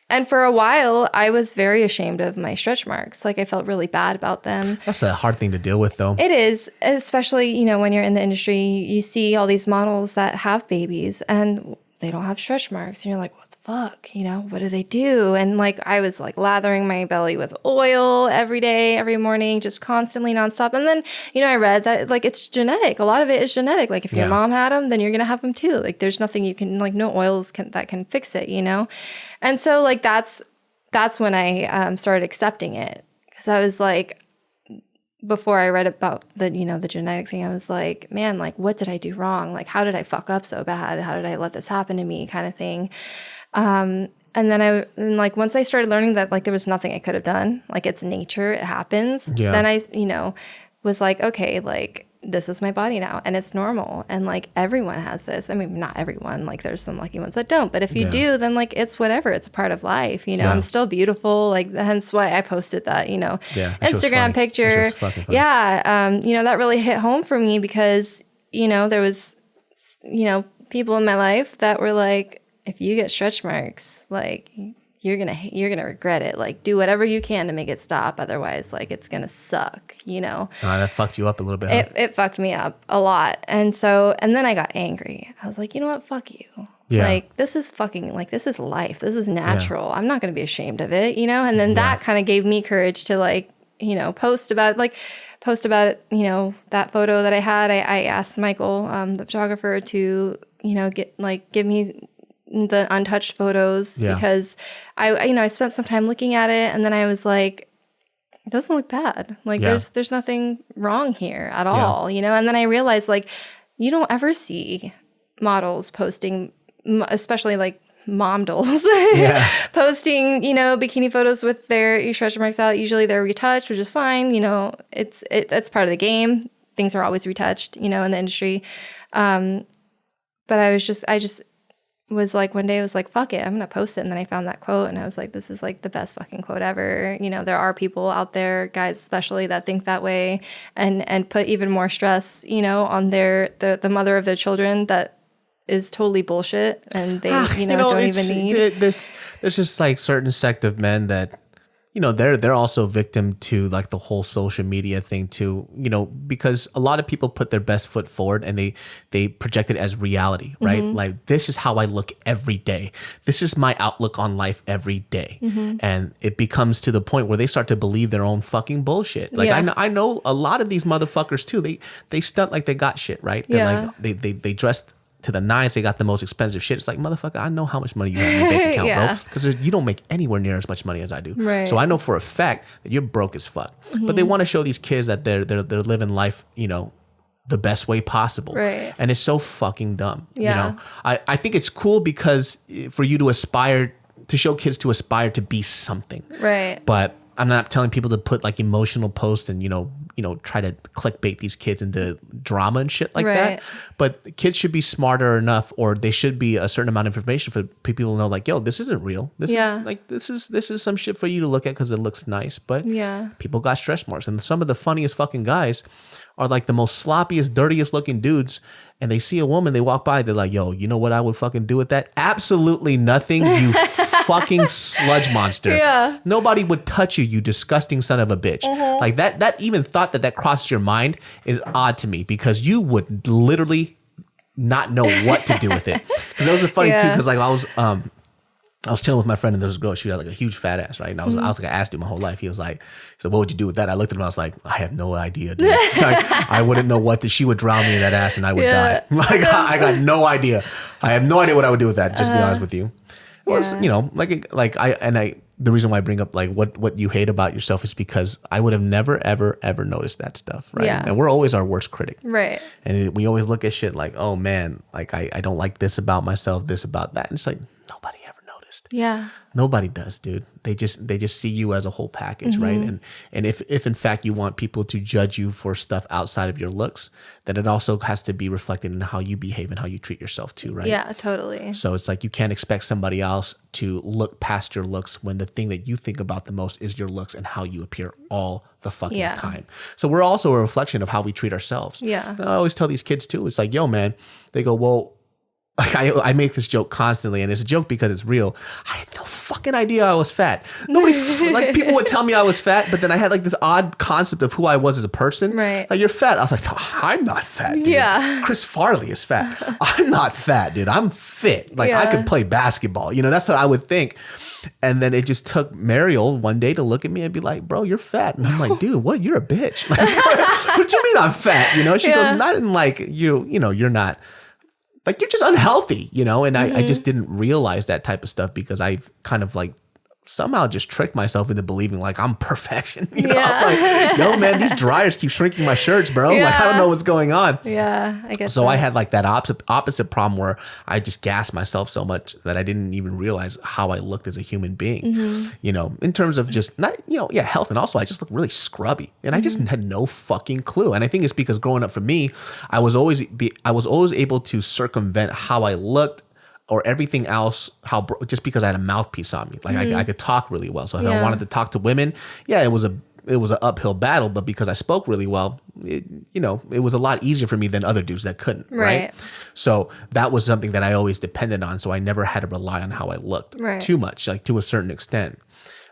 And for a while, I was very ashamed of my stretch marks. Like I felt really bad about them. That's a hard thing to deal with, though. It is, especially, when you're in the industry, you see all these models that have babies and they don't have stretch marks. And you're like, what the fuck? What do they do? And like, I was like lathering my belly with oil every day, every morning, just constantly nonstop. And then, I read that like it's genetic. A lot of it is genetic. Like if your mom had them, then you're going to have them too. Like there's nothing you can, like no oils that can fix it, And so like, that's when I started accepting it. Cause I was like, before I read about the genetic thing, I was like, man, like, what did I do wrong? Like, how did I fuck up so bad? How did I let this happen to me kind of thing? And then like, once I started learning that, like, there was nothing I could have done, like, it's nature, it happens. Yeah. Then I, was like, okay, like, this is my body now and it's normal. And like, everyone has this. I mean, not everyone, like there's some lucky ones that don't, but if you do, then like, it's whatever. It's a part of life. I'm still beautiful. Like hence why I posted that, Instagram picture. Yeah. That really hit home for me because, there was, people in my life that were like, if you get stretch marks, like you're gonna regret it. Like, do whatever you can to make it stop. Otherwise, like, it's gonna suck, you know? That fucked you up a little bit, huh? It fucked me up a lot. And then I got angry. I was like, you know what? Fuck you. Yeah. Like, this is life. This is natural. I'm not gonna be ashamed of it, you know? And then that kind of gave me courage to, like, you know, post about it, you know, that photo that I had. I asked Michael, the photographer, to, you know, give me the untouched photos because I spent some time looking at it, and then I was like, it doesn't look bad. Like there's nothing wrong here at all, you know? And then I realized, like, you don't ever see models posting, especially like mom dolls, posting, you know, bikini photos with their stretch marks out. Usually they're retouched, which is fine. You know, that's part of the game. Things are always retouched, you know, in the industry. But I just was like, one day I was like, fuck it, I'm going to post it. And then I found that quote and I was like, this is like the best fucking quote ever. You know, there are people out there, guys especially, that think that way and put even more stress, you know, on the mother of their children. That is totally bullshit. And they, you know, don't even need. There's just like certain sect of men that, you know, they're also victim to like the whole social media thing too, you know, because a lot of people put their best foot forward and they project it as reality, right? Mm-hmm. Like, this is how I look every day. This is my outlook on life every day. Mm-hmm. And it becomes to the point where they start to believe their own fucking bullshit. Like, I know a lot of these motherfuckers too. They stunt like they got shit, right? They're like, they dressed to the nines, they got the most expensive shit. It's like, motherfucker, I know how much money you have in your bank account, bro, because you don't make anywhere near as much money as I do. Right. So I know for a fact that you're broke as fuck. Mm-hmm. But they want to show these kids that they're living life, you know, the best way possible. Right. And it's so fucking dumb. Yeah. You know, I think it's cool because for you to show kids to aspire to be something. Right. But I'm not telling people to put like emotional posts and, you know, try to clickbait these kids into drama and shit like that. But kids should be smarter enough, or they should be a certain amount of information for people to know, like, yo, this isn't real. This is some shit for you to look at because it looks nice. But people got stretch marks, and some of the funniest fucking guys are like the most sloppiest, dirtiest looking dudes. And they see a woman, they walk by, they're like, yo, you know what I would fucking do with that? Absolutely nothing, you fucking sludge monster. Yeah. Nobody would touch you, you disgusting son of a bitch. Mm-hmm. Like that even thought that crosses your mind is odd to me, because you would literally not know what to do with it. Because that was funny too, because like I was chilling with my friend, and there was a girl, she had like a huge fat ass, right? And I was like, I asked him my whole life. He said, what would you do with that? I looked at him, I was like, I have no idea, dude. Like, I wouldn't know she would drown me in that ass and I would die. Like, I got no idea. I have no idea what I would do with that, just to be honest with you. It was, you know, the reason why I bring up like what you hate about yourself is because I would have never, ever, ever noticed that stuff, right? Yeah. And we're always our worst critic. Right. And we always look at shit like, oh man, like I don't like this about myself, this about that. And it's like, nobody ever noticed. Yeah. Nobody does, dude. They just see you as a whole package, right? And if in fact you want people to judge you for stuff outside of your looks, then it also has to be reflected in how you behave and how you treat yourself too, right? Yeah, totally. So it's like you can't expect somebody else to look past your looks when the thing that you think about the most is your looks and how you appear all the fucking time. So we're also a reflection of how we treat ourselves. Yeah. I always tell these kids too, it's like, yo, man, they go, well, like I make this joke constantly, and it's a joke because it's real. I had no fucking idea I was fat. Like people would tell me I was fat, but then I had like this odd concept of who I was as a person. Right. Like, you're fat. I was like, I'm not fat, dude. Yeah. Chris Farley is fat. I'm not fat, dude. I'm fit. Like, I could play basketball. You know, that's what I would think. And then it just took Mariel one day to look at me and be like, bro, you're fat. And I'm like, dude, what? You're a bitch. Like, what do you mean I'm fat? You know, she goes, not in like, you know, you're not. Like, you're just unhealthy, you know? And I just didn't realize that type of stuff because I kind of like somehow just tricked myself into believing like I'm perfection. You know? Like, yo, man, these dryers keep shrinking my shirts, bro. Yeah. Like, I don't know what's going on. Yeah, I guess so. I had like that opposite problem where I just gassed myself so much that I didn't even realize how I looked as a human being, you know, in terms of just not, you know, health. And also I just looked really scrubby and I just had no fucking clue. And I think it's because growing up for me, I was always able to circumvent how I looked or everything else, just because I had a mouthpiece on me. Like I could talk really well. So if I wanted to talk to women, it was it was an uphill battle, but because I spoke really well, it was a lot easier for me than other dudes that couldn't. Right. So that was something that I always depended on. So I never had to rely on how I looked too much, like to a certain extent.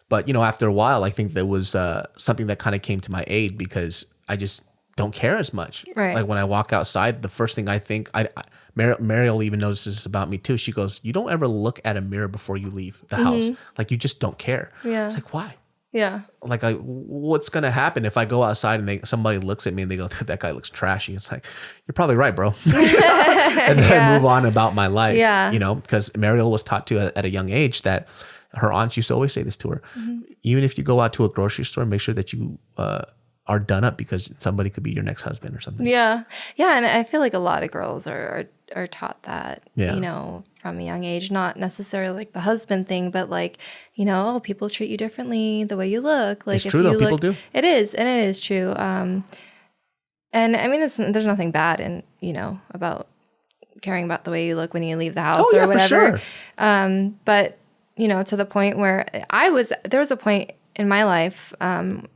But, after a while, I think there was something that kind of came to my aid because I just don't care as much. Right. Like when I walk outside, the first thing I think, Mariel even notices this about me too. She goes, you don't ever look at a mirror before you leave the house. Like you just don't care. Yeah. It's like, why? Yeah. Like, what's going to happen if I go outside and somebody looks at me and they go, that guy looks trashy. It's like, you're probably right, bro. And then I move on about my life, because Mariel was taught to at a young age that her aunts used to always say this to her. Even if you go out to a grocery store, make sure that you are done up because somebody could be your next husband or something. Yeah. Yeah. And I feel like a lot of girls are taught that, from a young age, not necessarily like the husband thing, but like, people treat you differently the way you look. Like it's true though, people do. It is. And it is true. And I mean, there's nothing bad in, about caring about the way you look when you leave the house or whatever. For sure. But, to the point where there was a point in my life, in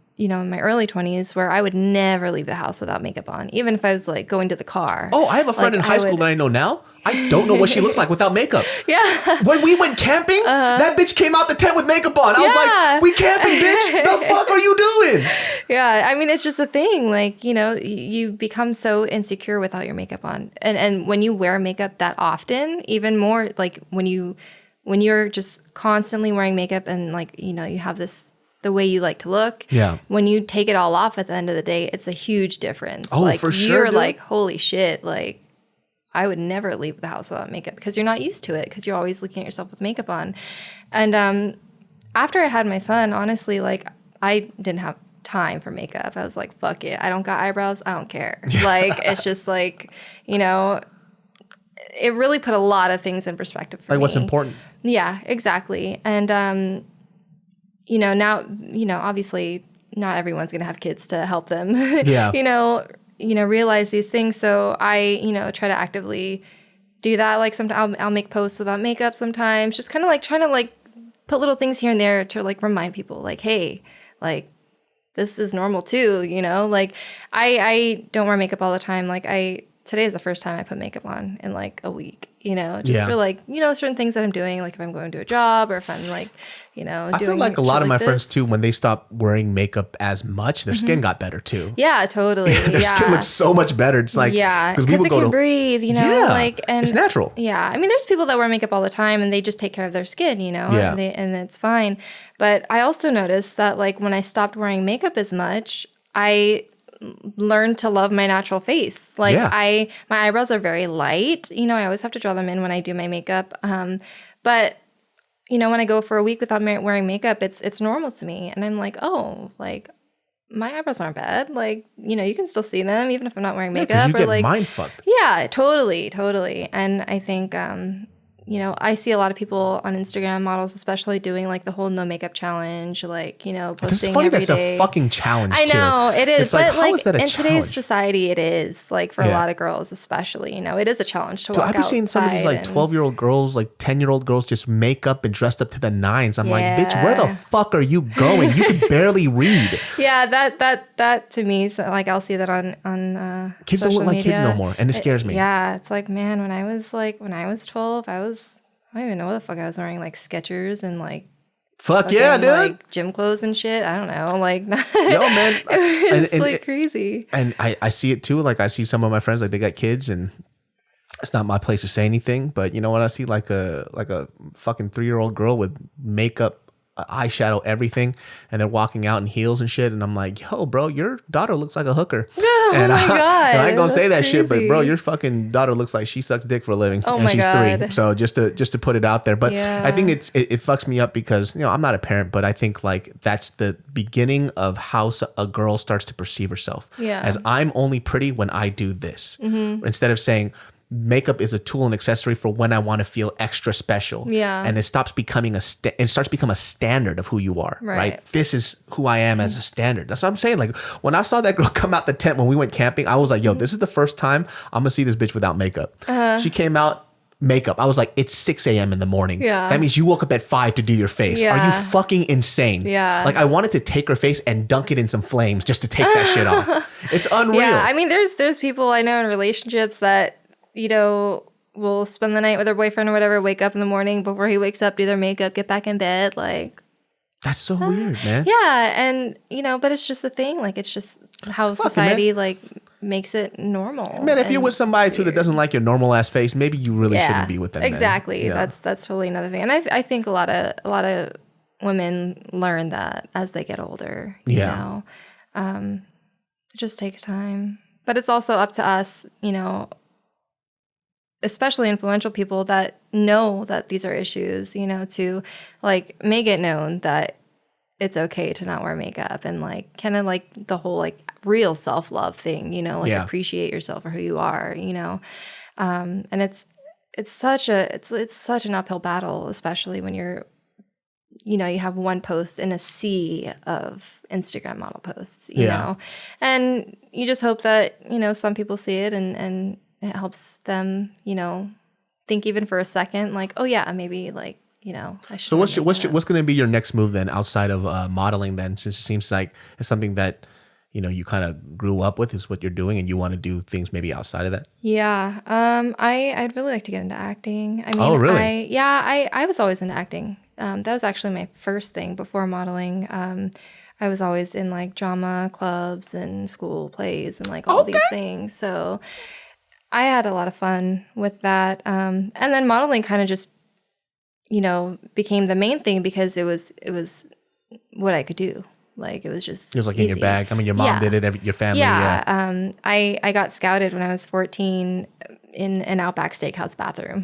my early 20s where I would never leave the house without makeup on, even if I was like going to the car. Oh, I have a friend in high school that I know now. I don't know what she looks like without makeup. Yeah. When we went camping, that bitch came out the tent with makeup on. I was like, we camping, bitch. The fuck are you doing? Yeah. I mean, it's just a thing. Like, you become so insecure without your makeup on. And when you wear makeup that often, even more like when you're just constantly wearing makeup and like, you have the way you like to look. Yeah. When you take it all off at the end of the day, it's a huge difference. Oh, like, for sure. You're like, holy shit. Like, I would never leave the house without makeup because you're not used to it because you're always looking at yourself with makeup on. And after I had my son, honestly, like, I didn't have time for makeup. I was like, fuck it. I don't got eyebrows. I don't care. Like, it's just like, it really put a lot of things in perspective for me. Like what's important. Yeah, exactly. And, now, obviously not everyone's going to have kids to help them, realize these things. So I, try to actively do that. Like sometimes I'll make posts without makeup sometimes, just kind of like trying to like put little things here and there to like remind people like, hey, like this is normal too, like I don't wear makeup all the time. Like today is the first time I put makeup on in like a week, for like, certain things that I'm doing, like if I'm going to a job or if I'm like, I feel like a lot of my friends too, when they stopped wearing makeup as much, their skin got better too. Yeah, totally. Their skin looks so much better. It's like, because it can breathe, like, and it's natural. Yeah. I mean, there's people that wear makeup all the time and they just take care of their skin, and it's fine. But I also noticed that like when I stopped wearing makeup as much, I learned to love my natural face. Like my eyebrows are very light. I always have to draw them in when I do my makeup. But when I go for a week without wearing makeup, it's normal to me. And I'm like, oh, like my eyebrows aren't bad. Like, you can still see them even if I'm not wearing makeup. You get like mind fucked. Yeah, totally. And I think, I see a lot of people on Instagram, models especially, doing like the whole no makeup challenge, like, posting It's funny every that's day. a fucking challenge I know, it is. It's like, but how like is that a in challenge? today's society, it is. Like for a lot of girls especially, it is a challenge to walk outside. I've been seeing some of these like 12-year-old girls, like 10-year-old girls just make up and dressed up to the nines. I'm like, bitch, where the fuck are you going? You can barely read. Yeah, that to me, so like I'll see that on kids don't look like media. kids no more, and it scares me. Yeah, it's like, man, when I was 12, I don't even know what the fuck I was wearing, like Skechers and like fuck yeah, dude, like gym clothes and shit. I don't know, like yo, man, it's like crazy. And I see it too. Like I see some of my friends, like they got kids, and it's not my place to say anything, but you know what? I see like a fucking 3-year-old girl with makeup, eyeshadow, everything, and they're walking out in heels and shit, and I'm like, yo, bro, your daughter looks like a hooker. And my God, I ain't gonna say that crazy. Shit, but bro, your fucking daughter looks like she sucks dick for a living, and she's 3. So just to put it out there, but I think it fucks me up because I'm not a parent, but I think like that's the beginning of how a girl starts to perceive herself. As I'm only pretty when I do this, instead of saying makeup is a tool and accessory for when I want to feel extra special. And it stops becoming it starts to become a standard of who you are, right? This is who I am as a standard. That's what I'm saying. Like when I saw that girl come out the tent when we went camping, I was like, yo, this is the first time I'm gonna see this bitch without makeup. She came out makeup. I was like, it's 6 a.m. in the morning. Yeah. That means you woke up at 5 to do your face. Yeah. Are you fucking insane? Yeah. Like I wanted to take her face and dunk it in some flames just to take that shit off. It's unreal. Yeah. I mean, there's people I know in relationships that, you know, will spend the night with their boyfriend or whatever, wake up in the morning before he wakes up, do their makeup, get back in bed. Like, that's so weird, man. Yeah. And, you know, but it's just a thing. Like, it's just how society, like, makes it normal. Man, if you're with somebody too that doesn't like your normal ass face, maybe you really shouldn't be with them. Exactly. Then, you know? That's totally another thing. And I think a lot of women learn that as they get older. You know? It just takes time. But it's also up to us, you know, especially influential people that know that these are issues, you know, to like make it known that it's okay to not wear makeup and like kind of like the whole like real self-love thing, you know, like appreciate yourself for who you are, you know. And it's such an uphill battle, especially when you're, you know, you have one post in a sea of Instagram model posts, you know, and you just hope that, you know, some people see it and it helps them, you know, think even for a second, like, oh yeah, maybe like, you know, I should. So what's going to be your next move then outside of modeling then, since it seems like it's something that, you know, you kind of grew up with is what you're doing and you want to do things maybe outside of that? Yeah. I'd really like to get into acting. I mean, oh, really? I was always into acting. That was actually my first thing before modeling. I was always in like drama clubs and school plays and like all these things. So I had a lot of fun with that. And then modeling kind of just, you know, became the main thing because it was what I could do. Like it was just it was like easy. in your bag. I mean, your mom did it, your family. Yeah. I got scouted when I was 14 in an Outback Steakhouse bathroom.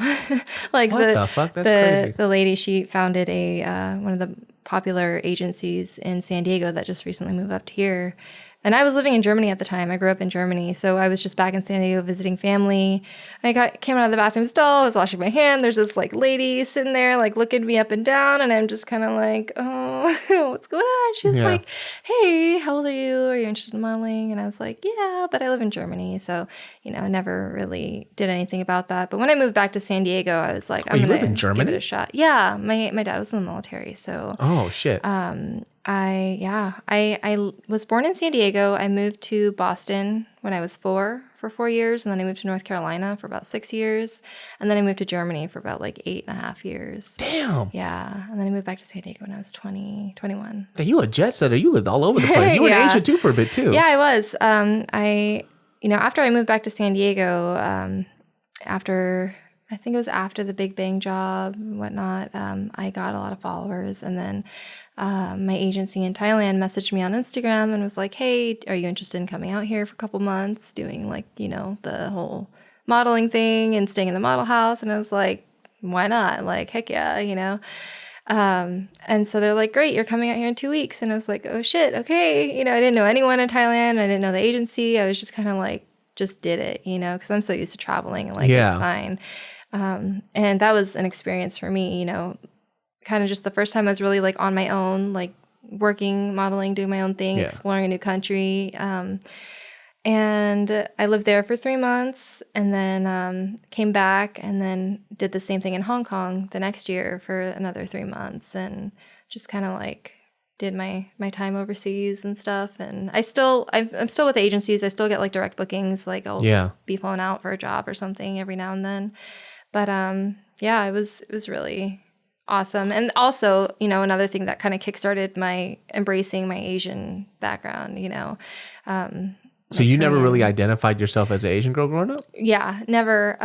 Like what the fuck? That's crazy. The lady, she founded one of the popular agencies in San Diego that just recently moved up to here. And I was living in Germany at the time. I grew up in Germany. So I was just back in San Diego visiting family. And I came out of the bathroom stall. I was washing my hand. There's this like lady sitting there like looking me up and down. And I'm just kind of like, oh, what's going on? She was like, hey, how old are you? Are you interested in modeling? And I was like, yeah, but I live in Germany. So, you know, I never really did anything about that. But when I moved back to San Diego, I was like, I'm going to give it a shot. Yeah. My dad was in the military. So. Oh, shit. I was born in San Diego. I moved to Boston when I was 4 for 4 years. And then I moved to North Carolina for about 6 years. And then I moved to Germany for about like 8.5 years. Damn. Yeah. And then I moved back to San Diego when I was 21. Hey, you a jet setter. You lived all over the place. You were in Asia too for a bit too. Yeah, I was. After I moved back to San Diego, I think it was after the Big Bang job and whatnot, I got a lot of followers. And then my agency in Thailand messaged me on Instagram and was like, hey, are you interested in coming out here for a couple months doing like, you know, the whole modeling thing and staying in the model house? And I was like, why not? Like, heck yeah, you know? And so they're like, great, you're coming out here in 2 weeks. And I was like, oh shit, okay. You know, I didn't know anyone in Thailand. I didn't know the agency. I was just kind of like, just did it, you know, because I'm so used to traveling and like, it's fine. And that was an experience for me, you know, kind of just the first time I was really like on my own, like working, modeling, doing my own thing, exploring a new country. And I lived there for 3 months and then came back and then did the same thing in Hong Kong the next year for another 3 months and just kind of like did my time overseas and stuff. And I'm still with agencies. I still get like direct bookings. Like I'll be flown out for a job or something every now and then. But it was really awesome. And also, you know, another thing that kind of kickstarted my embracing my Asian background, you know. So you never really identified yourself as an Asian girl growing up? Yeah, never.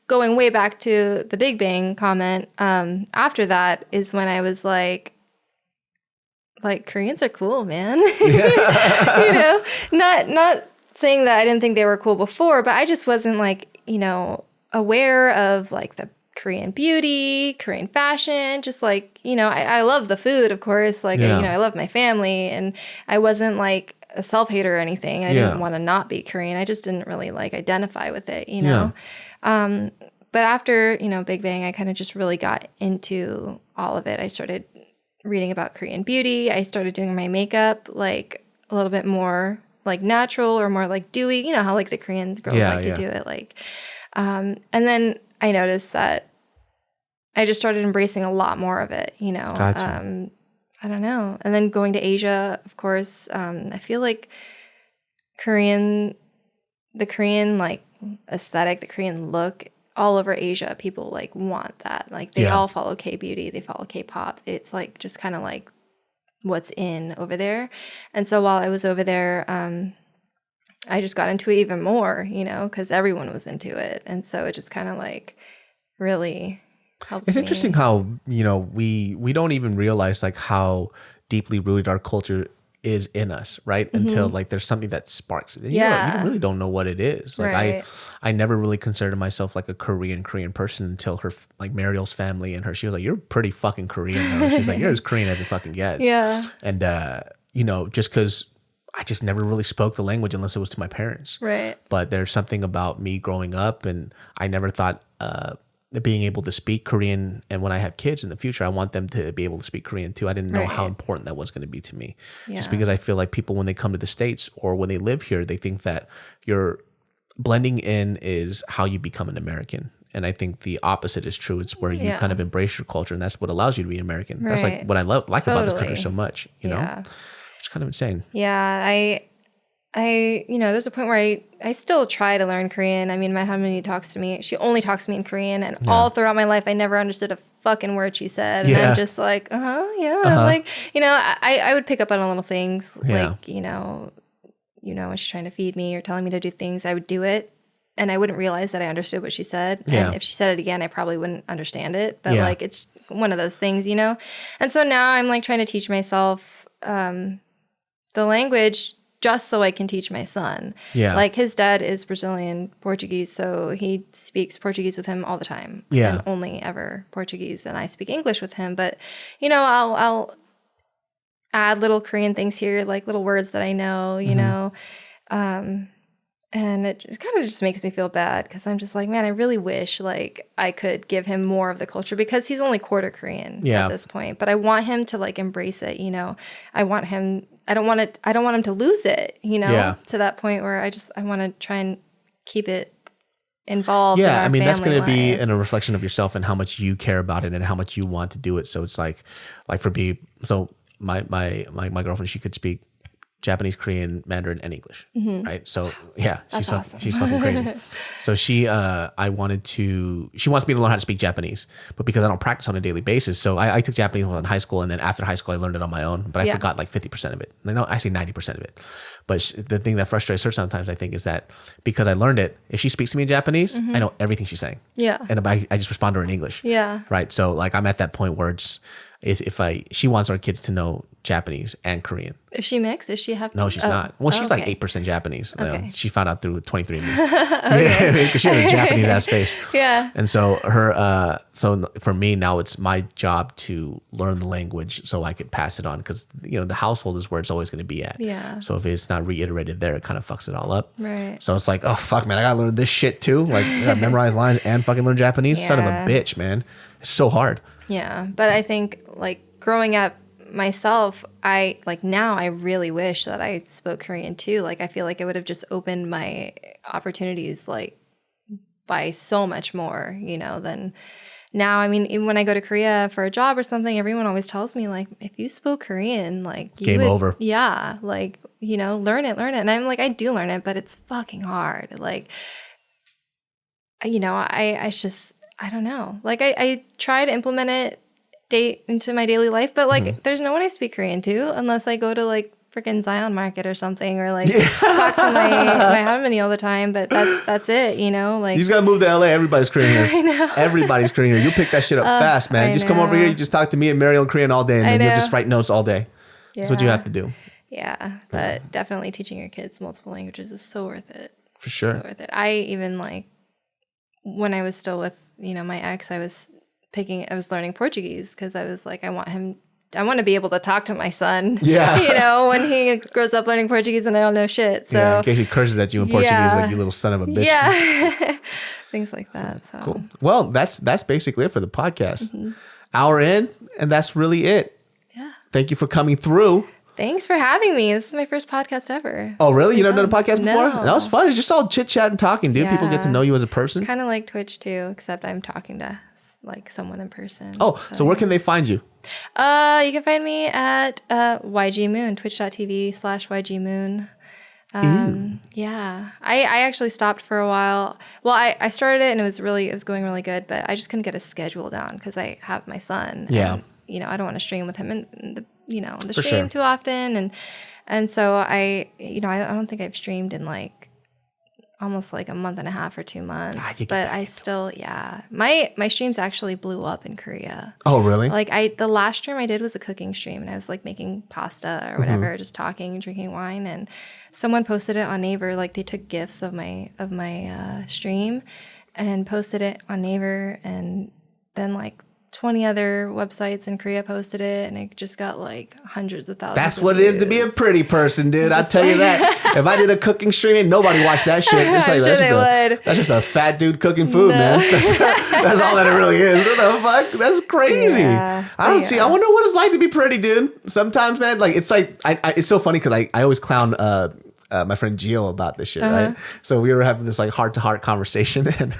Going way back to the Big Bang comment, after that is when I was like Koreans are cool, man. You know, not saying that I didn't think they were cool before, but I just wasn't like, you know, aware of like the Korean beauty, Korean fashion, just like, you know, I love the food, of course, like, you know, I love my family and I wasn't like a self-hater or anything. I didn't want to not be Korean. I just didn't really like identify with it, you know? But after, you know, Big Bang, I kind of just really got into all of it. I started reading about Korean beauty. I started doing my makeup like a little bit more like natural or more like dewy, you know, how like the Korean girls like to do it. Like, and then I noticed that I just started embracing a lot more of it, you know. Gotcha. I don't know. And then going to Asia, of course, I feel like the Korean like aesthetic, the Korean look, all over Asia, people like want that. Like they all follow K-beauty, they follow K-pop. It's like just kind of like what's in over there. And so while I was over there, I just got into it even more, you know, because everyone was into it. And so it just kind of like really helped It's me. interesting how, you know, we don't even realize like how deeply rooted our culture is in us, right? Until like there's something that sparks it. And you really don't know what it is. Like I never really considered myself like a Korean person until her, like Mariel's family and her, she was like, you're pretty fucking Korean though. She's like, you're as Korean as it fucking gets. Yeah. And, you know, just because I just never really spoke the language unless it was to my parents. Right. But there's something about me growing up, and I never thought being able to speak Korean, and when I have kids in the future, I want them to be able to speak Korean too. I didn't know how important that was going to be to me. Just because I feel like people, when they come to the States or when they live here, they think that you're blending in is how you become an American. And I think the opposite is true. It's where you kind of embrace your culture, and that's what allows you to be American. That's like what I like about this country so much, you know? It's kind of insane. Yeah, I you know, there's a point where I still try to learn Korean. I mean, my husband talks to me. She only talks to me in Korean, and all throughout my life, I never understood a fucking word she said. And I'm just like, like, you know, I would pick up on little things, like, you know, when she's trying to feed me or telling me to do things, I would do it, and I wouldn't realize that I understood what she said. And if she said it again, I probably wouldn't understand it. But like, it's one of those things, you know. And so now I'm like trying to teach myself the language, just so I can teach my son. Yeah. Like his dad is Brazilian Portuguese, so he speaks Portuguese with him all the time. Yeah. And only ever Portuguese, and I speak English with him. But, you know, I'll add little Korean things here, like little words that I know, you know. And it just kind of just makes me feel bad, because I'm just like, man, I really wish like I could give him more of the culture, because he's only quarter Korean at this point. But I want him to like embrace it, you know. I don't want him to lose it, you know, to that point where I want to try and keep it involved. Yeah, I mean, that's going to be a reflection of yourself and how much you care about it and how much you want to do it. So it's like for me, so my girlfriend, she could speak Japanese, Korean, Mandarin, and English, right? So yeah, she's awesome. She's fucking crazy. So she wants me to learn how to speak Japanese, but because I don't practice on a daily basis, so I took Japanese in high school, and then after high school I learned it on my own, but I forgot like 50% of it. No, actually 90% of it. But the thing that frustrates her sometimes, I think, is that because I learned it, if she speaks to me in Japanese, I know everything she's saying. Yeah. And I just respond to her in English. Yeah. Right. So like I'm at that point where it's she wants our kids to know Japanese and Korean. Is she mixed? Does she have? No, she's not. Well, she's like 8% Japanese. Okay. She found out through 23andMe. Because she has a Japanese ass face. Yeah. And so so for me now, it's my job to learn the language so I could pass it on, because you know the household is where it's always going to be at. Yeah. So if it's not reiterated there, it kind of fucks it all up. Right. So it's like, oh fuck, man, I gotta learn this shit too. Like I gotta memorize lines and fucking learn Japanese. Yeah. Son of a bitch, man. It's so hard. Yeah, but I think like growing up myself, I really wish that I spoke Korean too. Like I feel like it would have just opened my opportunities like by so much more, you know, than now. I mean, even when I go to Korea for a job or something, everyone always tells me like, if you spoke Korean, like game over. Yeah, like, you know, learn it. And I'm like, I do learn it, but it's fucking hard. Like, you know, I don't know. Like I try to implement it into my daily life, but like there's no one I speak Korean to unless I go to like freaking Zion Market or something, or like talk to my husband all the time. But that's it, you know. Like you just gotta move to LA. Everybody's Korean here. I know. Everybody's Korean here. You pick that shit up fast, man. Just come over here. You just talk to me and Mariel in Korean all day, and then you'll just write notes all day. Yeah. That's what you have to do. Yeah, but definitely teaching your kids multiple languages is so worth it. For sure. So worth it. I even like when I was still with, you know, my ex, I was learning Portuguese because I was like, I want to be able to talk to my son, you know, when he grows up learning Portuguese and I don't know shit. So in case he curses at you in Portuguese, like you little son of a bitch. Yeah. Things like that. So cool. Well, that's basically it for the podcast. Hour in, and that's really it. Yeah. Thank you for coming through. Thanks for having me. This is my first podcast ever. Oh, really? You never done a podcast before? No. That was fun. It's just all chit chat and talking, dude. People get to know you as a person. It's kind of like Twitch too, except I'm talking to like someone in person. Oh, so where can they find you? You can find me at YG Moon, twitch.tv/YG Moon. Yeah, I actually stopped for a while. Well, I started it and it was going really good, but I just couldn't get a schedule down because I have my son. Yeah. And, I don't want to stream with him in the stream too often. And so I don't think I've streamed in like almost like a month and a half or 2 months, but I still, my streams actually blew up in Korea. Oh, really? Like the last stream I did was a cooking stream and I was like making pasta or whatever, just talking and drinking wine, and someone posted it on Naver. Like they took GIFs of my stream and posted it on Naver, and then like 20 other websites in Korea posted it, and it just got like hundreds of thousands. That's what it is to be a pretty person, dude. I'll tell you that. If I did a cooking stream, ain't nobody watched that shit. It's like, that's just a fat dude cooking food, man. That's all that it really is. What the fuck? That's crazy. Yeah. I wonder what it's like to be pretty, dude. Sometimes, man, like it's like it's so funny because I always clown my friend Gio about this shit, right? So we were having this like heart-to-heart conversation, and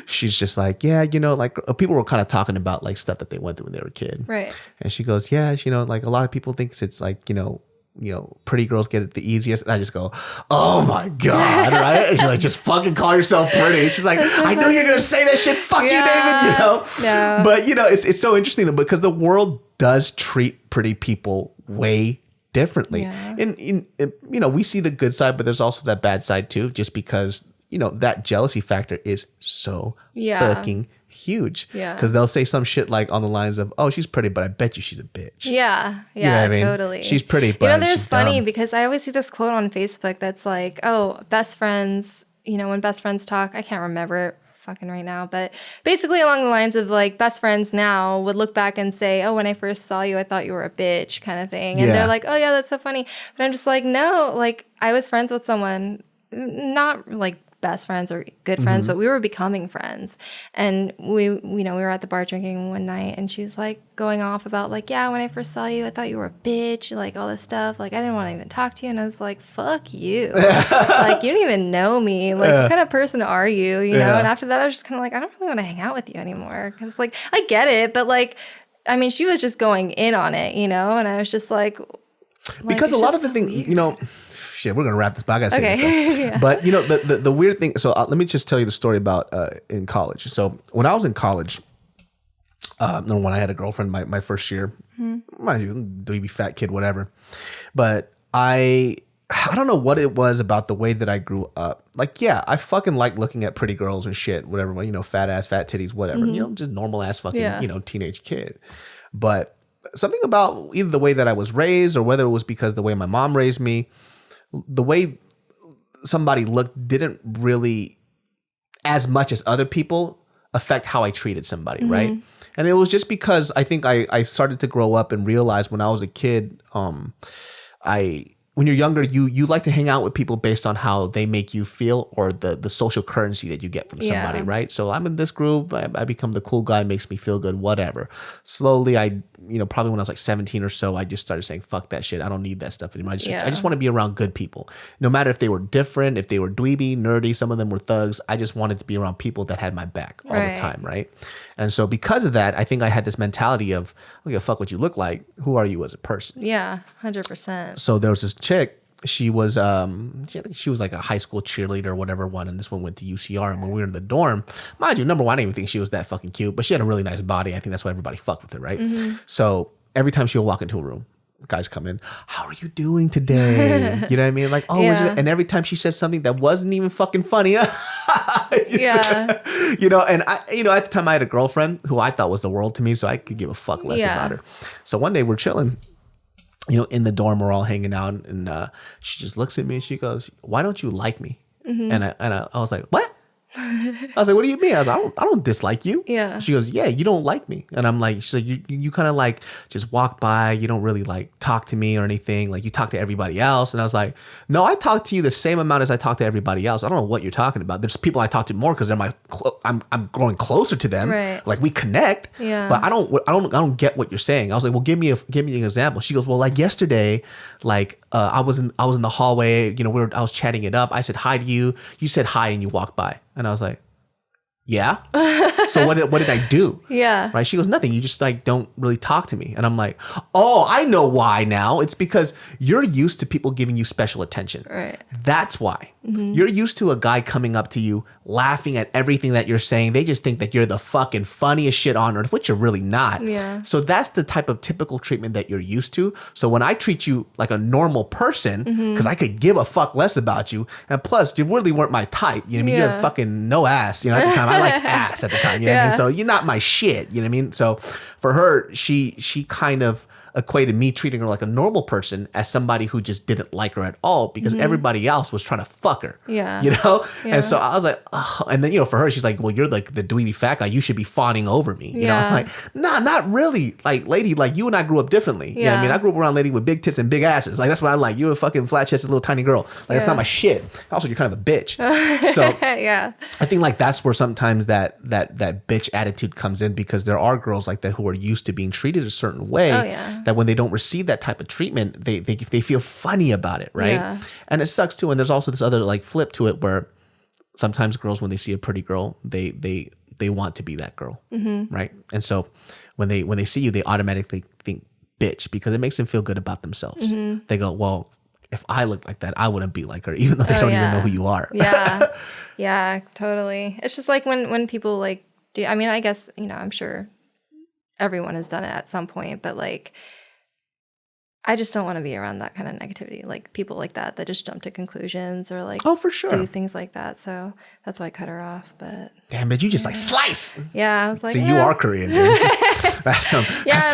she's just like, like people were kind of talking about like stuff that they went through when they were a kid, right? And she goes, like a lot of people think it's like pretty girls get it the easiest, and I just go, oh my god, right? And she's like, just fucking call yourself pretty. She's like, I know you're gonna say that shit, fuck you, David, No. But it's so interesting though, because the world does treat pretty people way differently. And we see the good side, but there's also that bad side too, just because that jealousy factor is so fucking huge. Because they'll say some shit like on the lines of, oh, she's pretty, but I bet you she's a bitch. Yeah, you know what I mean? Totally. She's pretty, but there's funny dumb. because I always see this quote on Facebook that's like, oh, best friends, when best friends talk, I can't remember it fucking right now, but basically along the lines of like best friends now would look back and say, oh, when I first saw you I thought you were a bitch, kind of thing, and they're like, oh yeah, that's so funny, but I'm just like, no, like I was friends with someone, not like best friends or good friends, but we were becoming friends, and we were at the bar drinking one night, and she was like going off about like, yeah, when I first saw you I thought you were a bitch, like all this stuff, like I didn't want to even talk to you, and I was like, fuck you. Like you don't even know me, like what kind of person are you, and after that I was just kind of like, I don't really want to hang out with you anymore, because like I get it, but like I mean she was just going in on it, and I was just like because a lot of the things, shit, we're gonna wrap this, but I gotta say this stuff. But the weird thing. So let me just tell you the story about in college. So when I was in college, when I had a girlfriend, my first year, mind you, dweeby fat kid, whatever. But I don't know what it was about the way that I grew up. Like, I fucking like looking at pretty girls and shit, whatever. Fat ass, fat titties, whatever. Just normal ass fucking teenage kid. But something about either the way that I was raised or whether it was because the way my mom raised me, the way somebody looked didn't really, as much as other people, affect how I treated somebody, right? And it was just because I think I started to grow up and realize when I was a kid, when you're younger, you like to hang out with people based on how they make you feel or the social currency that you get from somebody, right? So I'm in this group, I become the cool guy, makes me feel good, whatever. Slowly, probably when I was like 17 or so, I just started saying, fuck that shit. I don't need that stuff anymore. I just want to be around good people. No matter if they were different, if they were dweeby, nerdy, some of them were thugs. I just wanted to be around people that had my back all the time, right? And so because of that, I think I had this mentality of, okay, fuck what you look like. Who are you as a person? Yeah, 100%. So there was this chick. She was she was like a high school cheerleader or whatever one, and this one went to UCR. And when we were in the dorm, mind you, number one, I didn't even think she was that fucking cute, but she had a really nice body. I think that's why everybody fucked with her, right? So every time she would walk into a room, guys come in, how are you doing today? You know what I mean? Like, oh, and every time she said something that wasn't even fucking funny, and at the time I had a girlfriend who I thought was the world to me, so I could give a fuck less about her. So one day we're chilling, in the dorm, we're all hanging out, and she just looks at me and she goes, why don't you like me? And I was like, what? I was like, what do you mean? I was like, I don't dislike you. Yeah. She goes, yeah, you don't like me. And I'm like, she's like, you kind of like just walk by. You don't really like talk to me or anything. Like you talk to everybody else. And I was like, no, I talk to you the same amount as I talk to everybody else. I don't know what you're talking about. There's people I talk to more because they're I'm growing closer to them. Right. Like we connect. Yeah. But I don't get what you're saying. I was like, well, give me an example. She goes, well, like yesterday, like I was in the hallway. You know, I was chatting it up. I said hi to you. You said hi and you walked by. And I was like, yeah. So what did I do? Yeah. Right. She goes, nothing. You just like don't really talk to me. And I'm like, oh, I know why now. It's because you're used to people giving you special attention. Right. That's why. You're used to a guy coming up to you, laughing at everything that you're saying. They just think that you're the fucking funniest shit on earth, which you're really not. Yeah. So that's the type of typical treatment that you're used to. So when I treat you like a normal person, because I could give a fuck less about you, and plus you really weren't my type. You know what I mean? You had fucking no ass. You know, at the time I liked ass at the time. You know what I mean? So you're not my shit. You know what I mean? So for her, she kind of equated me treating her like a normal person as somebody who just didn't like her at all because everybody else was trying to fuck her. Yeah. You know? Yeah. And so I was like, oh. And then, you know, for her, she's like, well, you're like the dweeby fat guy. You should be fawning over me. You know? I'm like, nah, not really. Like, lady, like you and I grew up differently. You know what I mean? I grew up around a lady with big tits and big asses. Like, that's what I like. You're a fucking flat chested little tiny girl. Like, that's not my shit. Also, you're kind of a bitch. So yeah. I think like that's where sometimes that bitch attitude comes in because there are girls like that who are used to being treated a certain way that when they don't receive that type of treatment, they feel funny about it, right? Yeah. And it sucks too. And there's also this other like flip to it where sometimes girls, when they see a pretty girl, they want to be that girl, right? And so when they see you, they automatically think bitch because it makes them feel good about themselves. They go, well, if I looked like that, I wouldn't be like her, even though they don't even know who you are. Yeah, yeah, totally. It's just like when people like do. I mean, I guess I'm sure everyone has done it at some point, but like, I just don't want to be around that kind of negativity, like people like that just jump to conclusions or like for sure do things like that. So that's why I cut her off. But damn, but you just like slice. Yeah, I was like, so you are Korean, dude. That's some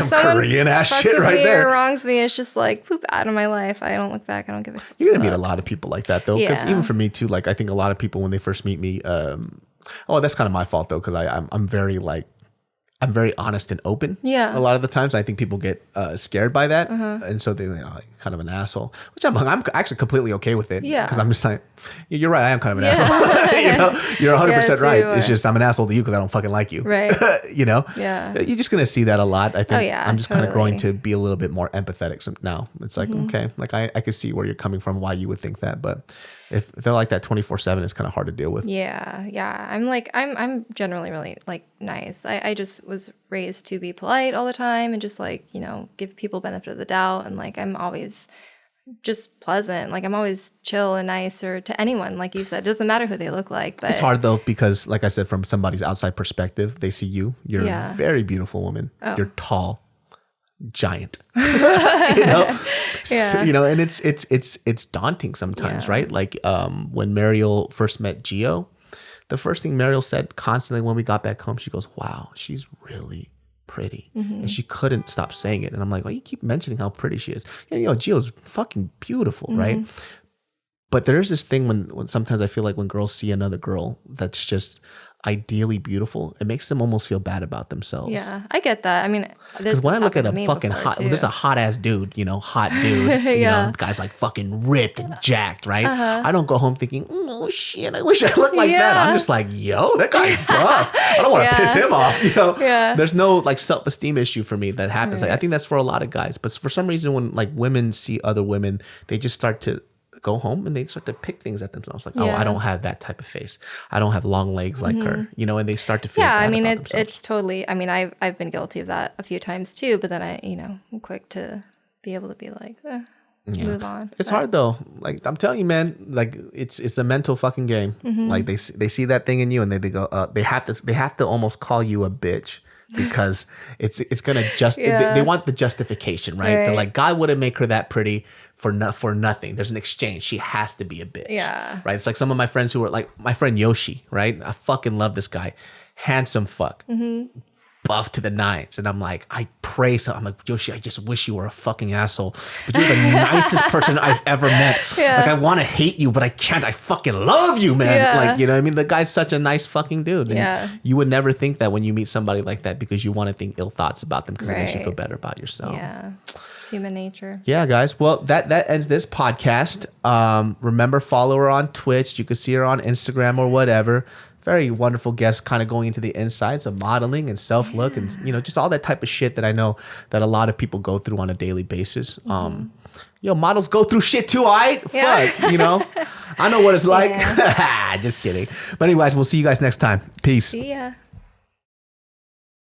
Korean ass shit right there. Or wrongs me, it's just like poop out of my life. I don't look back. I don't give a fuck. You're gonna meet a lot of people like that though, because even for me too. Like I think a lot of people when they first meet me, that's kind of my fault though, because I'm very honest and open. Yeah. A lot of the times, I think people get scared by that, and so they think, oh, kind of an asshole. Which I'm actually completely okay with it. Yeah. Because I'm just like, you're right. I am kind of an asshole. You're 100% right. It's just I'm an asshole to you because I don't fucking like you. Right. Yeah. You're just gonna see that a lot. I think I'm just kind of growing to be a little bit more empathetic now. It's like okay, like I could see where you're coming from, why you would think that, but if they're like that 24/7, it's kind of hard to deal with. Yeah. I'm generally really like nice. I just was raised to be polite all the time and just like, give people benefit of the doubt. And like, I'm always just pleasant. Like I'm always chill and nice or to anyone. Like you said, it doesn't matter who they look like. But it's hard though, because like I said, from somebody's outside perspective, they see you. You're a very beautiful woman. Oh. You're tall. Giant, and it's daunting sometimes, right? Like when Mariel first met Gio, the first thing Mariel said constantly when we got back home, she goes, wow, she's really pretty. And she couldn't stop saying it. And I'm like, well, you keep mentioning how pretty she is. Gio's fucking beautiful, right? But there's this thing when sometimes I feel like when girls see another girl that's just ideally beautiful, it makes them almost feel bad about themselves. Yeah, I get that. I mean, because when I look at a fucking there's a hot ass dude, hot dude, the guy's like fucking ripped and jacked, right? I don't go home thinking, oh shit, I wish I looked like that. I'm just like, yo, that guy's buff. I don't want to piss him off, There's no like self-esteem issue for me that happens. Like I think that's for a lot of guys, but for some reason when like women see other women, they just start to go home and they start to pick things at themselves like, oh, I don't have that type of face. I don't have long legs like her, and they start to feel bad about themselves. It's totally, I mean, I've been guilty of that a few times too, but then I'm quick to be able to be like, move on. It's hard though. Like I'm telling you, man, like it's a mental fucking game. Like they see that thing in you and they go, they have to almost call you a bitch. Because it's gonna they want the justification, right? They're like, God wouldn't make her that pretty for nothing. There's an exchange. She has to be a bitch, right? It's like some of my friends who are like my friend Yoshi, right? I fucking love this guy, handsome fuck, buff to the nines. And I'm like, I pray so. I'm like, Yoshi, I just wish you were a fucking asshole. But you're the nicest person I've ever met. Yeah. Like, I want to hate you, but I can't. I fucking love you, man. Yeah. Like, you know what I mean? The guy's such a nice fucking dude. And Yeah. you would never think that when you meet somebody like that because you want to think ill thoughts about them because it makes you feel better about yourself. Yeah. It's human nature. Yeah, guys. Well, that ends this podcast. Remember, follow her on Twitch. You can see her on Instagram or whatever. Very wonderful guest, kind of going into the insides of modeling and self-look and, you know, just all that type of shit that I know that a lot of people go through on a daily basis. Models go through shit too, all right? Yeah. Fuck, you know? I know what it's like. Just kidding. But anyways, we'll see you guys next time. Peace. See ya.